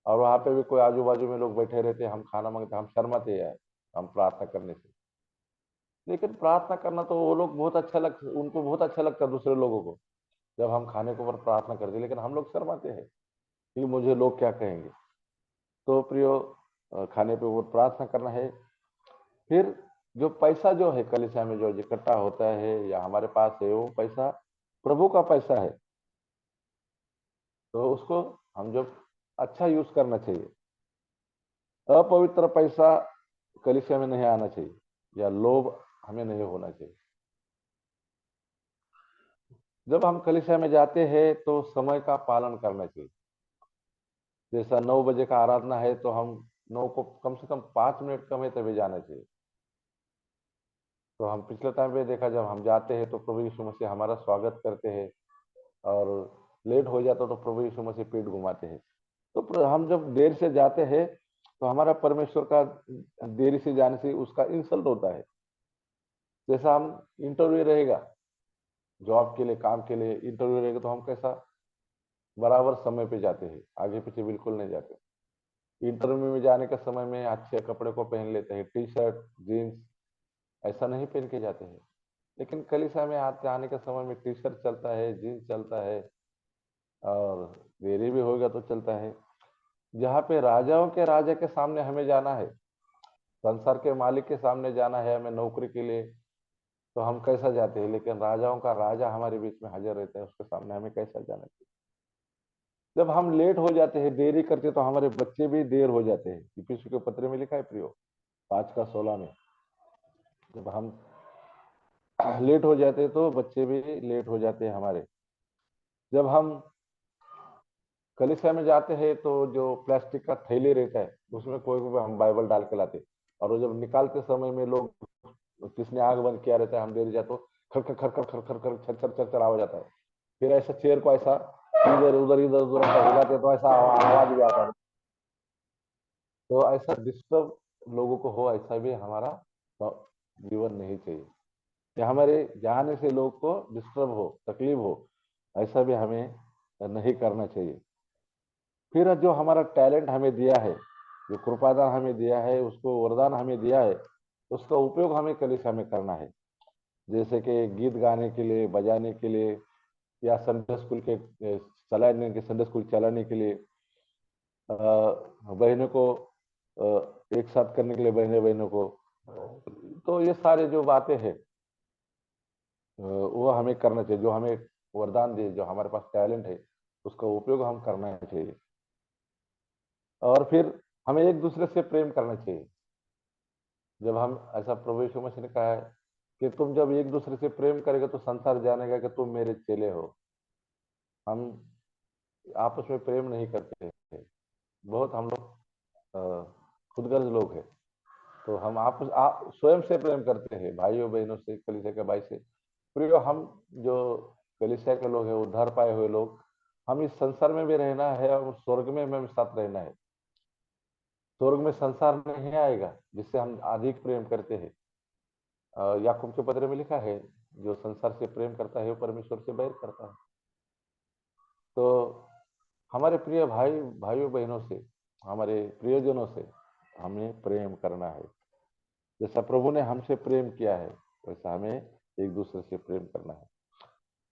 और वहां पे भी कोई आजू बाजू में लोग बैठे रहते हैं, हम खाना मांगते हैं, हम शर्माते हैं हम प्रार्थना करने से। लेकिन प्रार्थना करना तो वो लोग बहुत अच्छा लगता, उनको बहुत अच्छा लगता है दूसरे लोगों को, जब हम खाने के ऊपर प्रार्थना करते हैं, लेकिन हम लोग शर्माते हैं कि मुझे लोग क्या कहेंगे। तो प्रियो, खाने पे ऊपर प्रार्थना करना है। फिर जो पैसा जो है कलीसिया में जो इकट्ठा होता है या हमारे पास है, वो पैसा प्रभु का पैसा है, तो उसको हम जब अच्छा यूज करना चाहिए। अपवित्र पैसा कलीसिया में नहीं आना चाहिए, या लोभ हमें नहीं होना चाहिए। जब हम कलीसिया में जाते हैं तो समय का पालन करना चाहिए। जैसा 9 बजे का आराधना है, तो हम 9 को कम से कम 5 मिनट कम है तभी जाना चाहिए। तो हम पिछले टाइम पे देखा, जब हम जाते हैं तो प्रभु यीशु मसीह हमारा स्वागत करते हैं, और लेट हो जाता तो प्रभु यीशु मसीह पीठ घुमाते हैं। तो हम जब देर से जाते हैं तो हमारा परमेश्वर का देरी से जाने से उसका इंसल्ट होता है। जैसा हम इंटरव्यू रहेगा, जॉब के लिए, काम के लिए इंटरव्यू रहेगा, तो हम कैसा बराबर समय पे जाते हैं, आगे पीछे बिल्कुल नहीं जाते। इंटरव्यू में जाने के समय में अच्छे कपड़े को पहन लेते हैं, टी शर्ट जीन्स ऐसा नहीं पहन के जाते हैं। लेकिन कलीसिया में आते आने के समय में टी शर्ट चलता है, जीन्स चलता है, और देरी भी होगा तो चलता है। जहाँ पे राजाओं के राजा के सामने हमें जाना है, संसार के मालिक के सामने जाना है हमें नौकरी के लिए, तो हम कैसा जाते हैं। लेकिन राजाओं का राजा हमारे बीच में हाजिर रहता है, उसके सामने हमें कैसा जाना चाहिए। जब हम लेट हो जाते हैं, देरी करते, तो हमारे बच्चे भी देर हो जाते हैं। इफिसियों के पत्र में लिखा है प्रियो 5:16 में, जब हम लेट हो जाते हैं तो बच्चे भी लेट हो जाते हैं हमारे। जब हम कलीसिया में जाते हैं तो जो प्लास्टिक का थैली रहता है, उसमें कोई कोई हम बाइबल डाल के लाते, और वो जब निकालते समय में लोग, किसने आग बंद किया रहता है, हम देर जाते तो खर खर खर खर खर खर खर छर छर छर छर आवाज आता है। फिर ऐसा चेयर को ऐसा इधर उधर ऐसा हिलाते तो ऐसा आवाज भी आता है। तो ऐसा डिस्टर्ब लोगों को हो, ऐसा भी हमारा जीवन नहीं चाहिए, कि हमारे जाने से लोग को डिस्टर्ब हो, तकलीफ हो, ऐसा भी हमें नहीं करना चाहिए। फिर जो हमारा टैलेंट हमें दिया है, जो कृपादान हमें दिया है, उसको वरदान हमें दिया है, उसका उपयोग हमें कलीसिया में करना है। जैसे कि गीत गाने के लिए, बजाने के लिए, या संडे स्कूल के चलाने के, संडे स्कूल चलाने के लिए, बहनों को एक साथ करने के लिए, बहने बहनों को। तो ये सारे जो बातें हैं, वो हमें करना चाहिए। जो हमें वरदान दिए, जो हमारे पास टैलेंट है, उसका उपयोग हम करना चाहिए। और फिर हमें एक दूसरे से प्रेम करना चाहिए। जब हम ऐसा, प्रभु यीशु मसीह ने कहा है कि तुम जब एक दूसरे से प्रेम करेगा तो संसार जानेगा कि तुम मेरे चेले हो। हम आपस में प्रेम नहीं करते हैं, बहुत हम लोग खुदगर्ज लोग हैं। तो हम आप स्वयं से प्रेम करते हैं, भाइयों बहनों से, कलीसिया के भाई से। प्रियो, हम जो कलीसिया के लोग हैं, उद्धार पाए हुए लोग, हम इस संसार में भी रहना है और स्वर्ग में हमें साथ रहना है। स्वर्ग में संसार नहीं आएगा जिससे हम अधिक प्रेम करते हैं। याकूब के पत्र में लिखा है, जो संसार से प्रेम करता है वो परमेश्वर से बैर करता है। तो हमारे प्रिय भाइयों बहनों से, हमारे प्रियजनों से हमें प्रेम करना है। जैसा प्रभु ने हमसे प्रेम किया है वैसा हमें एक दूसरे से प्रेम करना है।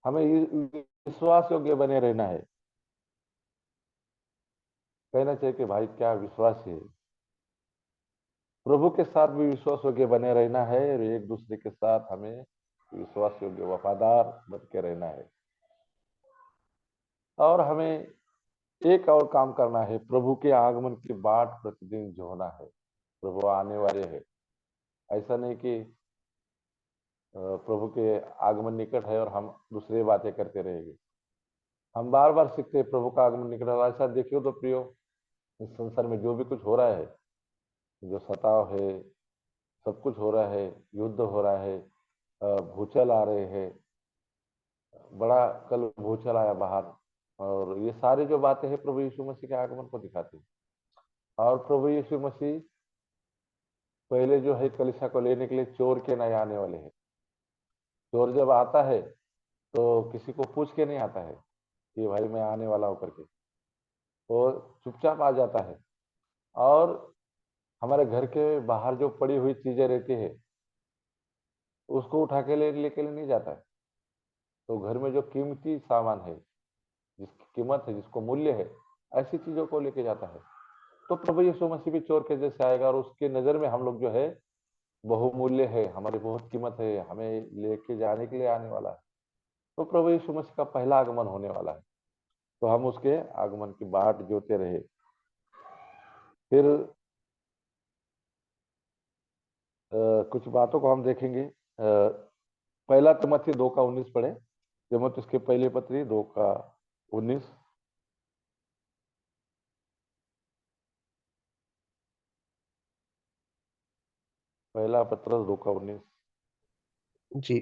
हमें विश्वास योग्य बने रहना है। कहना चाहिए कि भाई क्या विश्वास है। प्रभु के साथ भी विश्वास योग्य बने रहना है और एक दूसरे के साथ हमें विश्वास योग्य वफादार बन के रहना है। और हमें एक और काम करना है, प्रभु के आगमन की बाट प्रतिदिन जोहना है। प्रभु आने वाले हैं। ऐसा नहीं कि प्रभु के आगमन निकट है और हम दूसरी बातें करते रहेंगे। हम बार बार सीखते हैं प्रभु का आगमन निकट है। ऐसा देखियो तो प्रियो, इस संसार में जो भी कुछ हो रहा है, जो सताव है, सब कुछ हो रहा है, युद्ध हो रहा है, भूचाल आ रहे हैं, बड़ा कल भूचाल आया बाहर, और ये सारी जो बातें हैं प्रभु यीशु मसीह के आगमन को दिखाती है। और प्रभु यीशु मसीह पहले जो है कलीसिया को लेने के लिए चोर के नहीं आने वाले हैं। चोर जब आता है तो किसी को पूछ के नहीं आता है कि भाई मैं आने वाला हूं करके, वो चुपचाप आ जाता है। और हमारे घर के बाहर जो पड़ी हुई चीजें रहती है उसको उठा के लेके नहीं जाता है। तो घर में जो कीमती सामान है, जिसकी कीमत है, जिसको मूल्य है, ऐसी चीजों को लेके जाता है। तो प्रभु यीशु मसीह भी चोर के जैसे आएगा और उसके नजर में हम लोग जो है बहुमूल्य है, हमारी बहुत कीमत है, हमें लेके जाने के लिए आने वाला है। तो प्रभु यीशु मसीह का पहला आगमन होने वाला है। तो हम उसके आगमन की बाट जोते रहे। फिर कुछ बातों को हम देखेंगे। पहला तिमोथी 2:19 पढ़े। तिमोथी उसकी पहली पत्री 2:19। पहला पत्र 2:19। जी,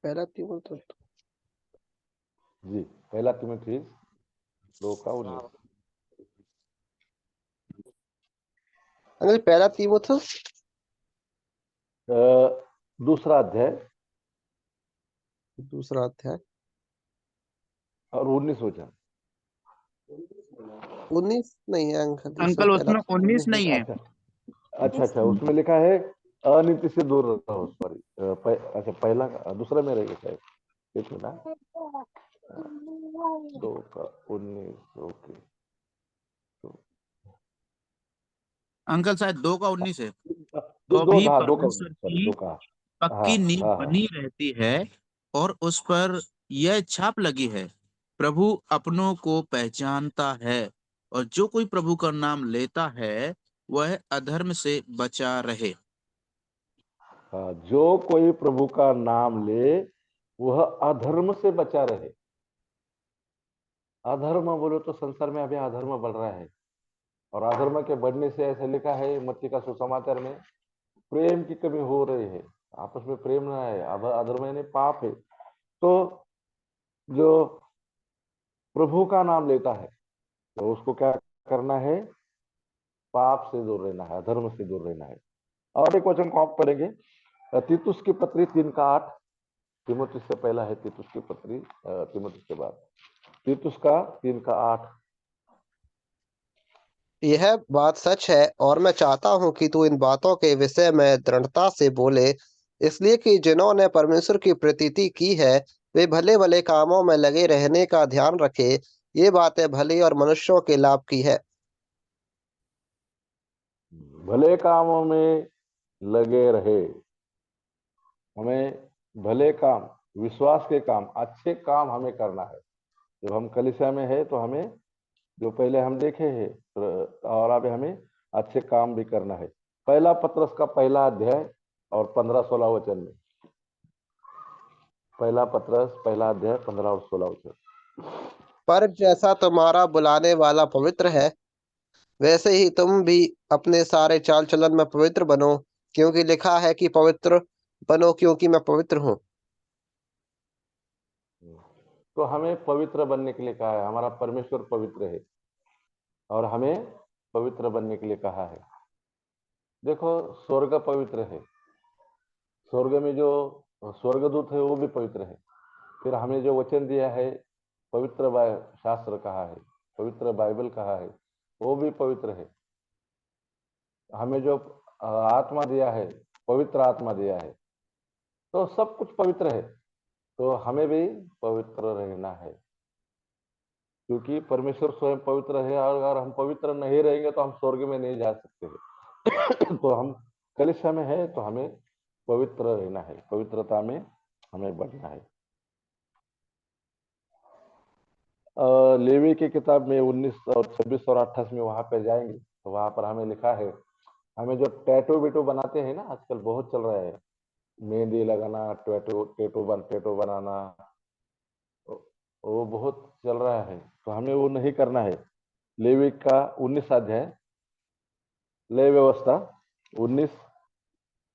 पहला तिमोथी जी, पहला तिमोथी 2:19। अंकल पहला तिमोथी दूसरा अध्याय दूसरा अध्याय और 19 वचन। 19 नहीं है अंकल, इसमें अंकल पहला उसमें 19 नहीं है। अच्छा अच्छा अच्छा, उसमें लिखा है अनीति से दूर रहो। सॉरी, अच्छा पहला दूसरा में रहेगा शायद। एक मिनट, 2:19। ओके, अंकल शायद 2 का 19 है। दो तो दो भी हाँ, 2:19, परमेश्वर सॉरी, की 2 का। हाँ पक्की नींव हाँ हाँ। बनी रहती है और उस पर यह छाप लगी है, प्रभु अपनों को पहचानता है और जो कोई प्रभु का नाम लेता है वह अधर्म से बचा रहे। हाँ, जो कोई प्रभु का नाम ले वह अधर्म से बचा रहे। अधर्म बोलो तो संसार में अभी अधर्म बढ़ रहा है, और अधर्म के बढ़ने से ऐसा लिखा है मत्ती का सुसमाचार में, प्रेम की कमी हो रही है। आपस में प्रेम ना है, अब अधर्म यानी पाप है। तो जो प्रभु का नाम लेता है तो उसको क्या करना है? पाप से दूर रहना है, अधर्म से दूर रहना है। और एक वचन को आप पढ़ेंगे, तीतुस की पत्री 3:8। तीमुथियुस से पहला है तीतुस की पत्री, तीमुथियुस के बाद तीतुस का 3:8। यह बात सच है और मैं चाहता हूं कि तू इन बातों के विषय में दृढ़ता से बोले, इसलिए कि जिन्होंने परमेश्वर की प्रतीति की है वे भले भले कामों में लगे रहने का ध्यान रखे। ये बातें भली और मनुष्यों के लाभ की है। भले कामों में लगे रहे। हमें भले काम, विश्वास के काम, अच्छे काम हमें करना है। जब हम कलीसिया में है तो हमें जो पहले हम देखे हैं और अब हमें अच्छे काम भी करना है। पहला पत्रस का पहला अध्याय और 15-16 वचन में। पहला पत्रस पहला अध्याय 15 और 16 वचन। पर जैसा तुम्हारा बुलाने वाला पवित्र है, वैसे ही तुम भी अपने सारे चाल चलन में पवित्र बनो, क्योंकि लिखा है कि पवित्र बनो क्योंकि मैं पवित्र हूँ। तो हमें पवित्र बनने के लिए कहा है। हमारा परमेश्वर पवित्र है और हमें पवित्र बनने के लिए कहा है। देखो, स्वर्ग पवित्र है, स्वर्ग में जो स्वर्गदूत है वो भी पवित्र है। फिर हमें जो वचन दिया है, पवित्र शास्त्र कहा है, पवित्र बाइबल कहा है, वो भी पवित्र है। हमें जो आत्मा दिया है, पवित्र आत्मा दिया है, तो सब कुछ पवित्र है, तो हमें भी पवित्र रहना है, क्योंकि परमेश्वर स्वयं पवित्र है, और अगर हम पवित्र नहीं रहेंगे तो हम स्वर्ग में नहीं जा सकते हैं। तो हम कलीसिया में है तो हमें पवित्र रहना है, पवित्रता में हमें बढ़ना है। लेवी की किताब में 19 और 26 और 28 में वहां पे जाएंगे तो वहां पर हमें लिखा है, हमें जो टैटू बिटू बनाते हैं ना, आजकल बहुत चल रहा है, मेहंदी लगाना, टैटू बनाना, वो बहुत चल रहा है, तो हमें वो नहीं करना है। लेवी का 19 अध्याय, लय व्यवस्था 19,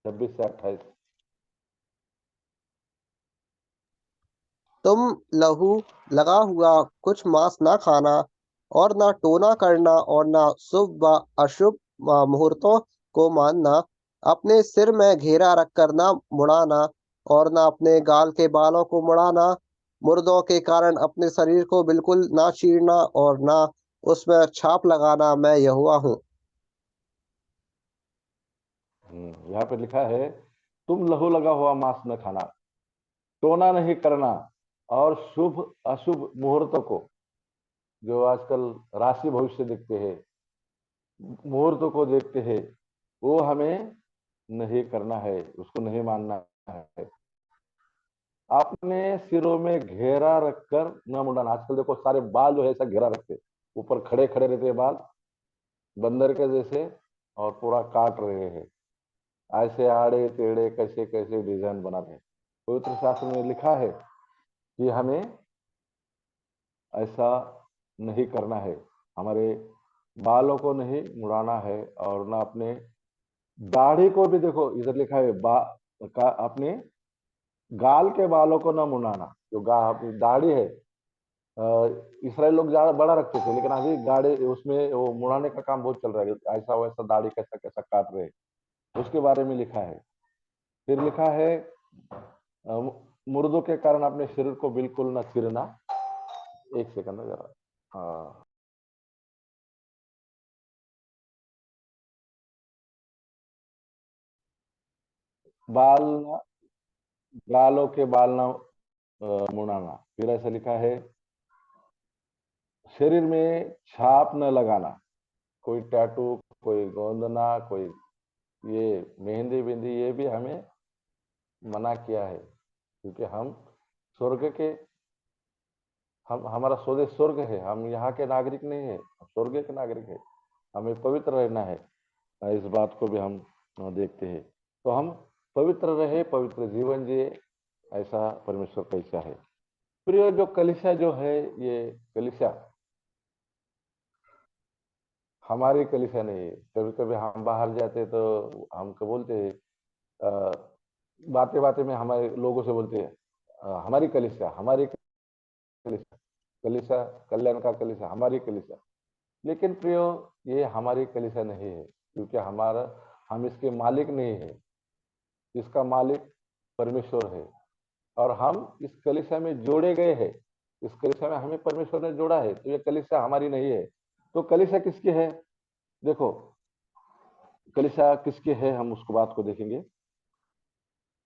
26 से 28। तुम लहू लगा हुआ कुछ मांस ना खाना, और ना टोना करना, और ना शुभ व अशुभ मुहूर्तों को मानना, अपने सिर में घेरा रखकर ना मुड़ाना, और ना अपने गाल के बालों को मुड़ाना, मुर्दों के कारण अपने शरीर को बिल्कुल ना चीरना, और ना उसमें छाप लगाना, मैं यहोवा हूँ। यहाँ पे लिखा है, तुम लहू लगा हुआ मांस न खाना, टोना नहीं करना, और शुभ अशुभ मुहूर्तों को, जो आजकल राशि भविष्य देखते हैं, मुहूर्तों को देखते हैं, वो हमें नहीं करना है, उसको नहीं मानना है। अपने सिरों में घेरा रखकर न मुड़ाना। आजकल देखो सारे बाल जो है ऐसा घेरा रखते, ऊपर खड़े खड़े रहते हैं बाल, बंदर के जैसे, और पूरा काट रहे हैं, ऐसे आड़े टेढ़े कैसे कैसे डिजाइन बना रहे हैं। पवित्र शास्त्र में लिखा है कि हमें ऐसा नहीं करना है, हमारे बालों को नहीं मुड़ाना है, और ना अपने दाढ़ी को भी, देखो इधर लिखा है अपने गाल के बालों को न मुड़ाना। जो दाढ़ी है, इसराइल लोग ज्यादा बड़ा रखते थे, लेकिन अभी गाड़ी उसमें वो मुड़ाने का काम बहुत चल रहा है, ऐसा वैसा दाढ़ी कैसा कैसा काट रहे हैं, उसके बारे में लिखा है। फिर लिखा है, मुर्दों के कारण अपने शरीर को बिल्कुल न चीरना। एक सेकंड जरा, हाँ, बाल न, गालों के बाल न मुड़ाना। फिर ऐसा लिखा है, शरीर में छाप न लगाना, कोई टैटू, कोई गोंदना, कोई ये मेहंदी बिंदी, ये भी हमें मना किया है, क्योंकि हम स्वर्ग के, हम हमारा स्वदेश स्वर्ग है, हम यहाँ के नागरिक नहीं है, स्वर्ग के नागरिक है, हमें पवित्र रहना है। इस बात को भी हम देखते हैं, तो हम पवित्र रहे, पवित्र जीवन जिए, ऐसा परमेश्वर का इच्छा है। प्रिय, जो कलीसिया जो है, ये कलीसिया हमारी कलीसिया नहीं है। कभी कभी हम बाहर जाते तो हमको बोलते हैं, बातें बातें में हमारे लोगों से बोलते हैं, हमारी कलीसिया, हमारी कलीसिया, कलीसिया कल्याण का कलीसिया, हमारी कलीसिया। लेकिन प्रियो, ये हमारी कलीसिया नहीं है, क्योंकि हमारा, हम इसके मालिक नहीं है, इसका मालिक परमेश्वर है, और हम इस कलीसिया में जोड़े गए हैं, इस कलीसिया में हमें परमेश्वर ने जोड़ा है, तो ये कलीसिया हमारी नहीं है। तो कलीसिया किसकी है? देखो, कलीसिया किसकी है, हम उसको बात को देखेंगे।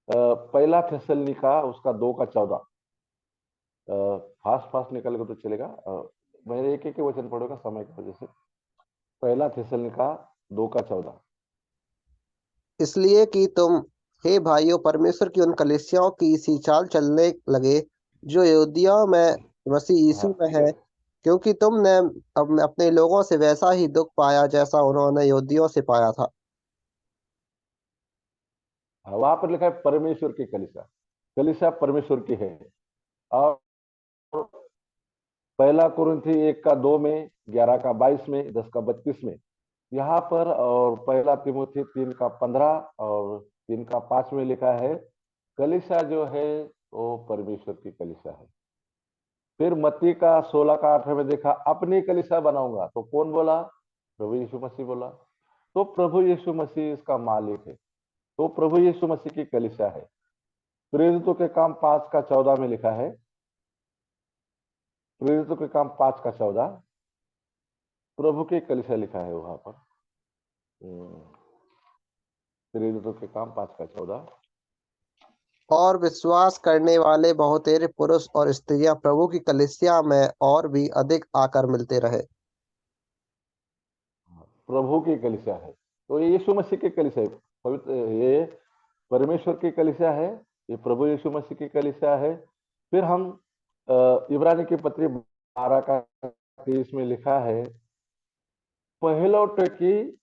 पहला थिस्सलुनीका उसका 2:14, फास्ट फास्ट निकलेगा तो चलेगा, मैं एक एक वचन पढ़ूंगा समय की वजह से। पहला थिस्सलुनीका 2:14। इसलिए कि तुम, हे भाइयों, परमेश्वर की उन कलीसियाओं की सी चाल चलने लगे जो यहूदिया में मसीह यीशु हाँ, में है, क्योंकि तुमने अपने लोगों से वैसा ही दुख पाया जैसा उन्होंने यहूदियों से पाया था। वहां पर लिखा है परमेश्वर की कलीसिया, कलीसिया परमेश्वर की है। और पहला कुरिन्थी 1:2 में, 11:22 में, 10:32 में, यहाँ पर, और पहला तिमोथी 3:15 और 3:5 में लिखा है, कलीसिया जो है वो परमेश्वर की कलीसिया है। फिर मत्ती का 16:8 में देखा, अपनी कलीसिया बनाऊंगा, तो कौन बोला? प्रभु यीशु मसीह बोला। तो प्रभु यीशु मसीह इसका मालिक है, तो प्रभु यीशु मसीह की कलीसिया है। प्रेरितों के काम 5:14 में लिखा है, प्रेरितों के काम 5:14, प्रभु की कलीसिया लिखा है वहां पर। प्रेरितों के काम 5:14। और विश्वास करने वाले बहुतेरे पुरुष और स्त्रियां प्रभु की कलीसिया में और भी अधिक आकर मिलते रहे। प्रभु की कलीसिया है, तो ये यीशु मसीह की कलीसिया है, पवित्र, ये परमेश्वर की कलीसिया है, ये प्रभु यीशु मसीह की कलीसिया है। फिर हम इब्रानी की पत्री 12 का 30 में लिखा है, पहिलौठ की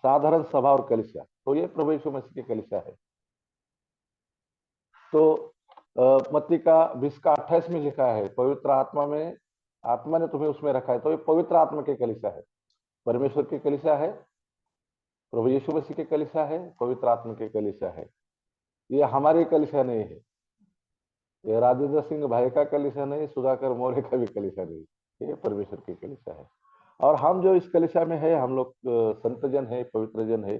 साधारण सभा और कलीसिया, तो ये प्रभु यीशु मसीह की कलीसिया है। तो मत्ती का 20 का 28 में लिखा है, पवित्र आत्मा में, आत्मा ने तुम्हें उसमें रखा है, तो ये पवित्र आत्मा की कलीसिया है, परमेश्वर की कलीसिया है, प्रभु यीशु मसीह की कलीसिया है, पवित्र आत्मा की कलीसिया है। ये हमारी कलीसिया नहीं है, ये राजेंद्र सिंह भाई का कलीसिया नहीं, सुधाकर मौर्य का भी कलीसिया नहीं, ये परमेश्वर की कलीसिया है। और हम जो इस कलीसिया में है, हम लोग संत जन है, पवित्र जन है,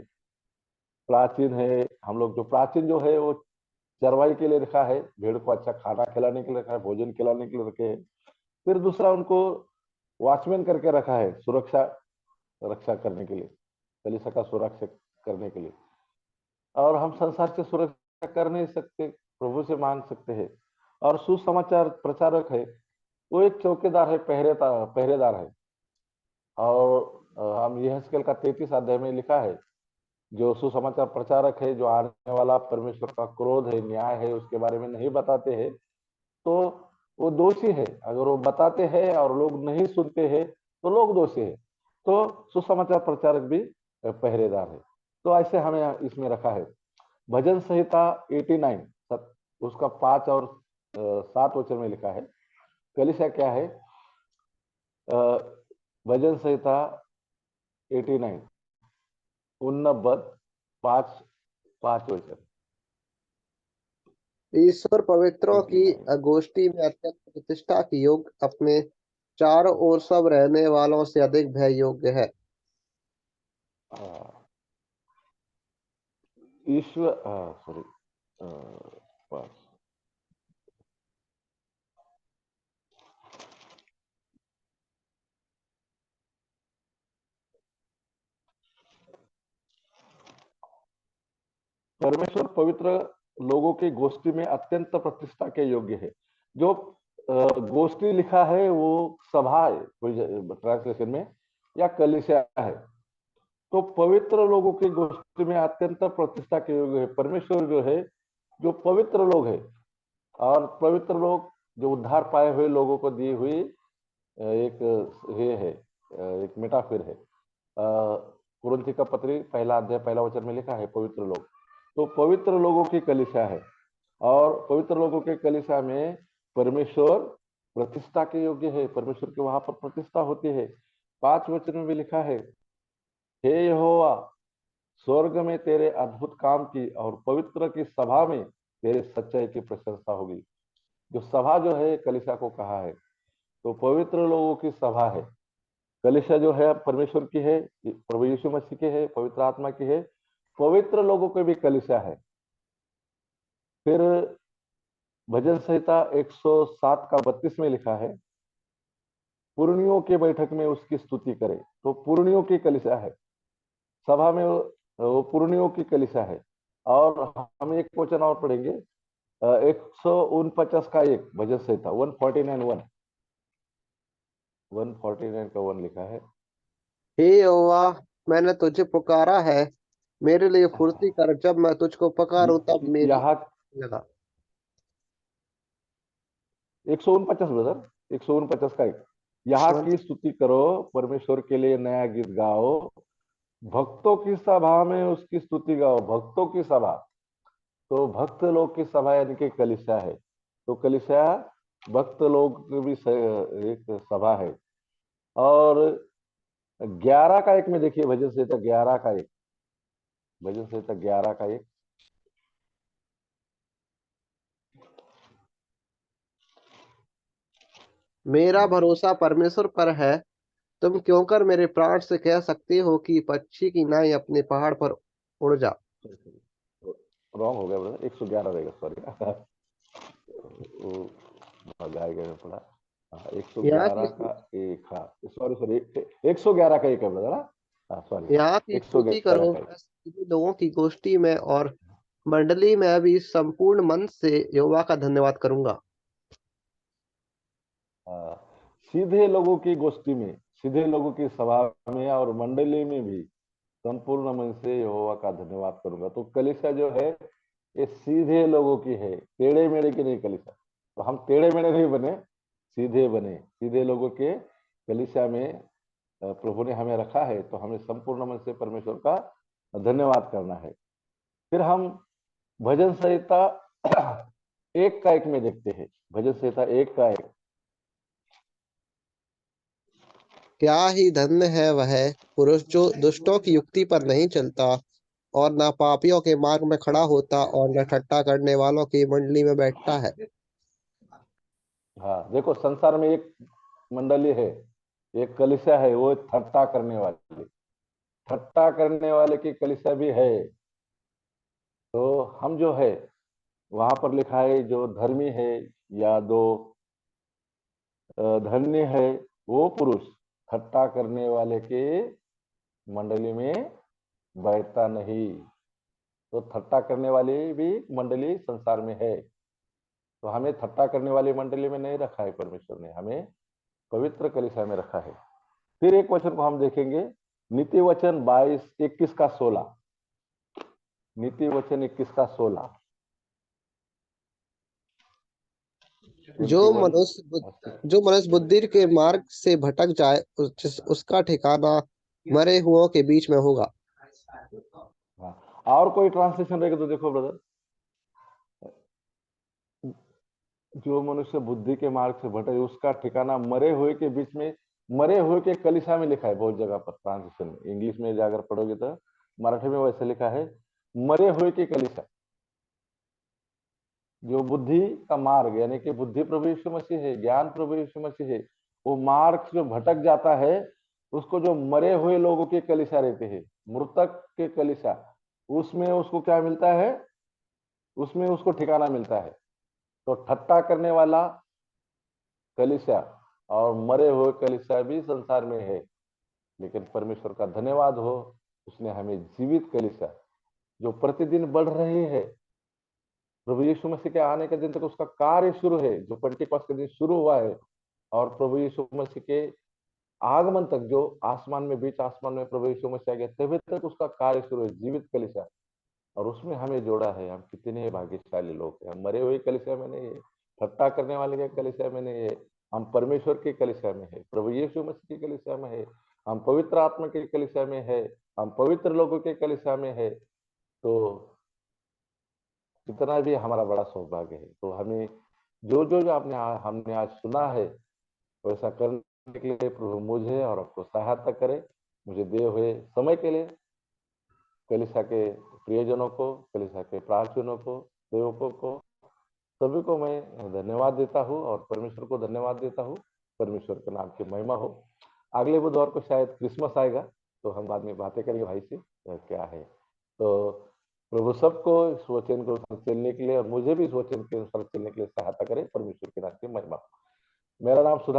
प्राचीन है। हम लोग जो प्राचीन जो है वो चरवाई के लिए रखा है, भेड़ को अच्छा खाना खिलाने के लिए रखा है, भोजन खिलाने के लिए रखे हैं। फिर दूसरा उनको वॉचमैन करके रखा है, सुरक्षा रक्षा करने के लिए, कलीसिया का सुरक्षा करने के लिए। और हम संसार से सुरक्षा कर नहीं सकते, प्रभु से मांग सकते हैं। और सुसमाचार प्रचारक है, वो एक चौकीदार है, पहरेदार है। और हम यहेजकेल का 33 अध्याय में लिखा है, जो सुसमाचार प्रचारक है, जो आने वाला परमेश्वर का क्रोध है, न्याय है, उसके बारे में नहीं बताते हैं, तो वो दोषी है। अगर वो बताते हैं और लोग नहीं सुनते हैं, तो लोग दोषी है। तो सुसमाचार प्रचारक भी पहरेदार है। तो ऐसे हमें इसमें रखा है। भजन संहिता 89 उसका 5 और 7 वचन में लिखा है, कलीसिया क्या है। भजन संहिता 89 उन्नबद 5 वचन। ईश्वर पवित्रों की 89 गोष्ठी में अत्यंत प्रतिष्ठा की योग, अपने चारों ओर सब रहने वालों से अधिक भय योग्य है। ईश्वर सॉरी 5 परमेश्वर पवित्र लोगों की गोष्ठी में अत्यंत प्रतिष्ठा के योग्य है। जो गोष्ठी लिखा है वो सभा है, कोई ट्रांसलेशन में, या कलीसिया है। तो पवित्र लोगों की गोष्ठी में अत्यंत प्रतिष्ठा के योग्य है। परमेश्वर जो है, जो पवित्र लोग है, और पवित्र लोग जो उद्धार पाए हुए लोगों को दी हुई एक ये है, एक मेटाफिर है। कुरिन्थी का पत्री 1 अध्याय 1 वचन में लिखा है पवित्र लोग, तो पवित्र लोगों की कलीसिया है। और पवित्र लोगों के कलीसिया में परमेश्वर प्रतिष्ठा के योग्य है, परमेश्वर के वहां पर प्रतिष्ठा होती है। 5 वचन में भी लिखा है, हे यहोवा, स्वर्ग में तेरे अद्भुत काम की और पवित्र की सभा में तेरे सच्चाई की प्रशंसा होगी। जो सभा जो है कलीसिया को कहा है, तो पवित्र लोगों की सभा है। कलीसिया जो है परमेश्वर की है, प्रभु यीशु मसीह की है, पवित्र आत्मा की है, पवित्र लोगों की भी कलीसिया है। फिर भजन संहिता 107 का 32 में लिखा है, पुरनियों के बैठक में उसकी स्तुति करे। तो पुरनियों की कलीसिया है, सभा में वो पुरनियों की कलीसिया है। और हम एक वचन और पढ़ेंगे, 149 का 1, भजन संहिता 149 का 1 लिखा है, हे यहोवा, मैंने तुझे पुकारा है, मेरे लिए फुर्ती कर, जब मैं तुझको पुकारूं तब मेरी यहाँ लगा। 149 ब्रदर, 149 का 1, यहाँ की स्तुति करो, परमेश्वर के लिए नया गीत गाओ, भक्तों की सभा में उसकी स्तुति गाओ। भक्तों की सभा, तो भक्त लोग की सभा यानी कि कलीसिया है। तो कलीसिया भक्त लोग की भी एक सभा है। और 11 का 1 में देखिए, भजन संहिता 11 का 1, भजन संहिता 11 का 1, मेरा भरोसा परमेश्वर पर है, तुम क्यों कर मेरे प्राण से कह सकते हो कि पक्षी की नाई अपने पहाड़ पर उड़ जा। रॉन्ग हो गया ब्रदर, 111 रहेगा, सॉरी। गाएगा में पड़ा, यहाँ 111 की का 1, हाँ सॉरी 111 का 1 है ब्रदर। सॉरी, यहाँ की स्तुति 111 करो, का। मैं सभी लोगों की गोष्ठी में और मंडली में भी संपूर्ण मन से यहोवा का धन्यवाद करूंगा। सीधे लोगों की गोष्ठी में, सीधे लोगों की सभा में और मंडली में भी संपूर्ण मन से यहोवा का धन्यवाद करूंगा। तो कलीसिया जो है ये सीधे लोगों की है, टेढ़े मेढ़े की नहीं कलीसिया। तो हम टेढ़े मेढ़े नहीं बने, सीधे बने, सीधे लोगों के कलीसिया में प्रभु ने हमें रखा है। तो हमें संपूर्ण मन से परमेश्वर का धन्यवाद करना है। फिर हम भजन संहिता 1 में देखते हैं। भजन संहिता 1। क्या ही धन्य है वह पुरुष जो दुष्टों की युक्ति पर नहीं चलता और न पापियों के मार्ग में खड़ा होता और न ठट्ठा करने वालों की मंडली में बैठता है। हाँ, देखो संसार में एक मंडली है, एक कलीसिया है, वो ठट्टा करने वाली, ठट्टा करने वाले की कलीसिया भी है। तो हम जो है वहां पर लिखा है जो धर्मी है या दो धन्य है वो पुरुष ठट्टा करने वाले के मंडली में बैठता नहीं। तो ठट्टा करने वाली भी मंडली संसार में है। तो हमें ठट्टा करने वाली मंडली में नहीं रखा है परमेश्वर ने, हमें पवित्र कलीसिया में रखा है। फिर एक वचन को हम देखेंगे, नीति वचन 21 का 16। नीति वचन 21 का 16। जो मनुष्य बुद्धि के मार्ग से भटक जाए उसका ठिकाना मरे हुओं के बीच में होगा। हाँ, और कोई ट्रांसलेशन रहेगा तो देखो ब्रदर, जो मनुष्य बुद्धि के मार्ग से भटके उसका ठिकाना मरे हुए के बीच में, मरे हुए के कलीसिया में लिखा है बहुत जगह पर ट्रांसलेशन में। इंग्लिश में जाकर पढ़ोगे तो मराठी में वैसे लिखा है मरे हुए के कलीसिया। जो बुद्धि का मार्ग यानी कि बुद्धि प्रभु यीशु मसीह है, ज्ञान प्रभु यीशु मसीह है, वो मार्ग जो भटक जाता है उसको जो मरे हुए लोगों के कलीसिया रहते हैं, मृतक के कलीसिया, उसमें उसको क्या मिलता है, उसमें उसको ठिकाना मिलता है। तो ठट्टा करने वाला कलीसिया और मरे हुए कलीसिया भी संसार में है, लेकिन परमेश्वर का धन्यवाद हो, उसने हमें जीवित कलीसिया जो प्रतिदिन बढ़ रही है, प्रभु यीशु मसीह के आने के दिन तक उसका कार्य शुरू है, जो पेंटिकॉस्ट के दिन शुरू हुआ है, और प्रभु यीशु मसीह के आगमन तक जो आसमान में, बीच आसमान में प्रभु यीशु मसीह आ गया तभी तक उसका कार्य शुरू है, जीवित कलीसिया। और उसमें हमें जोड़ा है। हम कितने भाग्यशाली लोग हैं, हम मरे हुए कलीसिया में नहीं है, ठट्टा करने वाले के कलीसिया में नहीं है, हम परमेश्वर के कलीसिया में है, प्रभु यीशु मसीह के कलीसिया में है, हम पवित्र आत्मा के कलीसिया में है, हम पवित्र लोगों के कलीसिया में है। तो इतना भी हमारा बड़ा सौभाग्य है। तो हमें जो हमने आज सुना है वैसा करने के लिए प्रभु मुझे और आपको सहायता करे। मुझे दिए हुए समय के लिए कलीसिया के प्रियजनों को, कलीसिया के प्रार्थजनों को, सेवकों को, सभी को मैं धन्यवाद देता हूँ और परमेश्वर को धन्यवाद देता हूँ। परमेश्वर के नाम की महिमा हो। अगले बुधवार को शायद क्रिसमस आएगा, तो हम बाद में बातें करेंगे भाई से क्या है। तो प्रभु सबको इस वचन के अनुसार चलने के लिए और मुझे भी इस वचन के अनुसार चलने के लिए सहायता करे। परमेश्वर के नाम की महिमा। मेरा नाम सुधा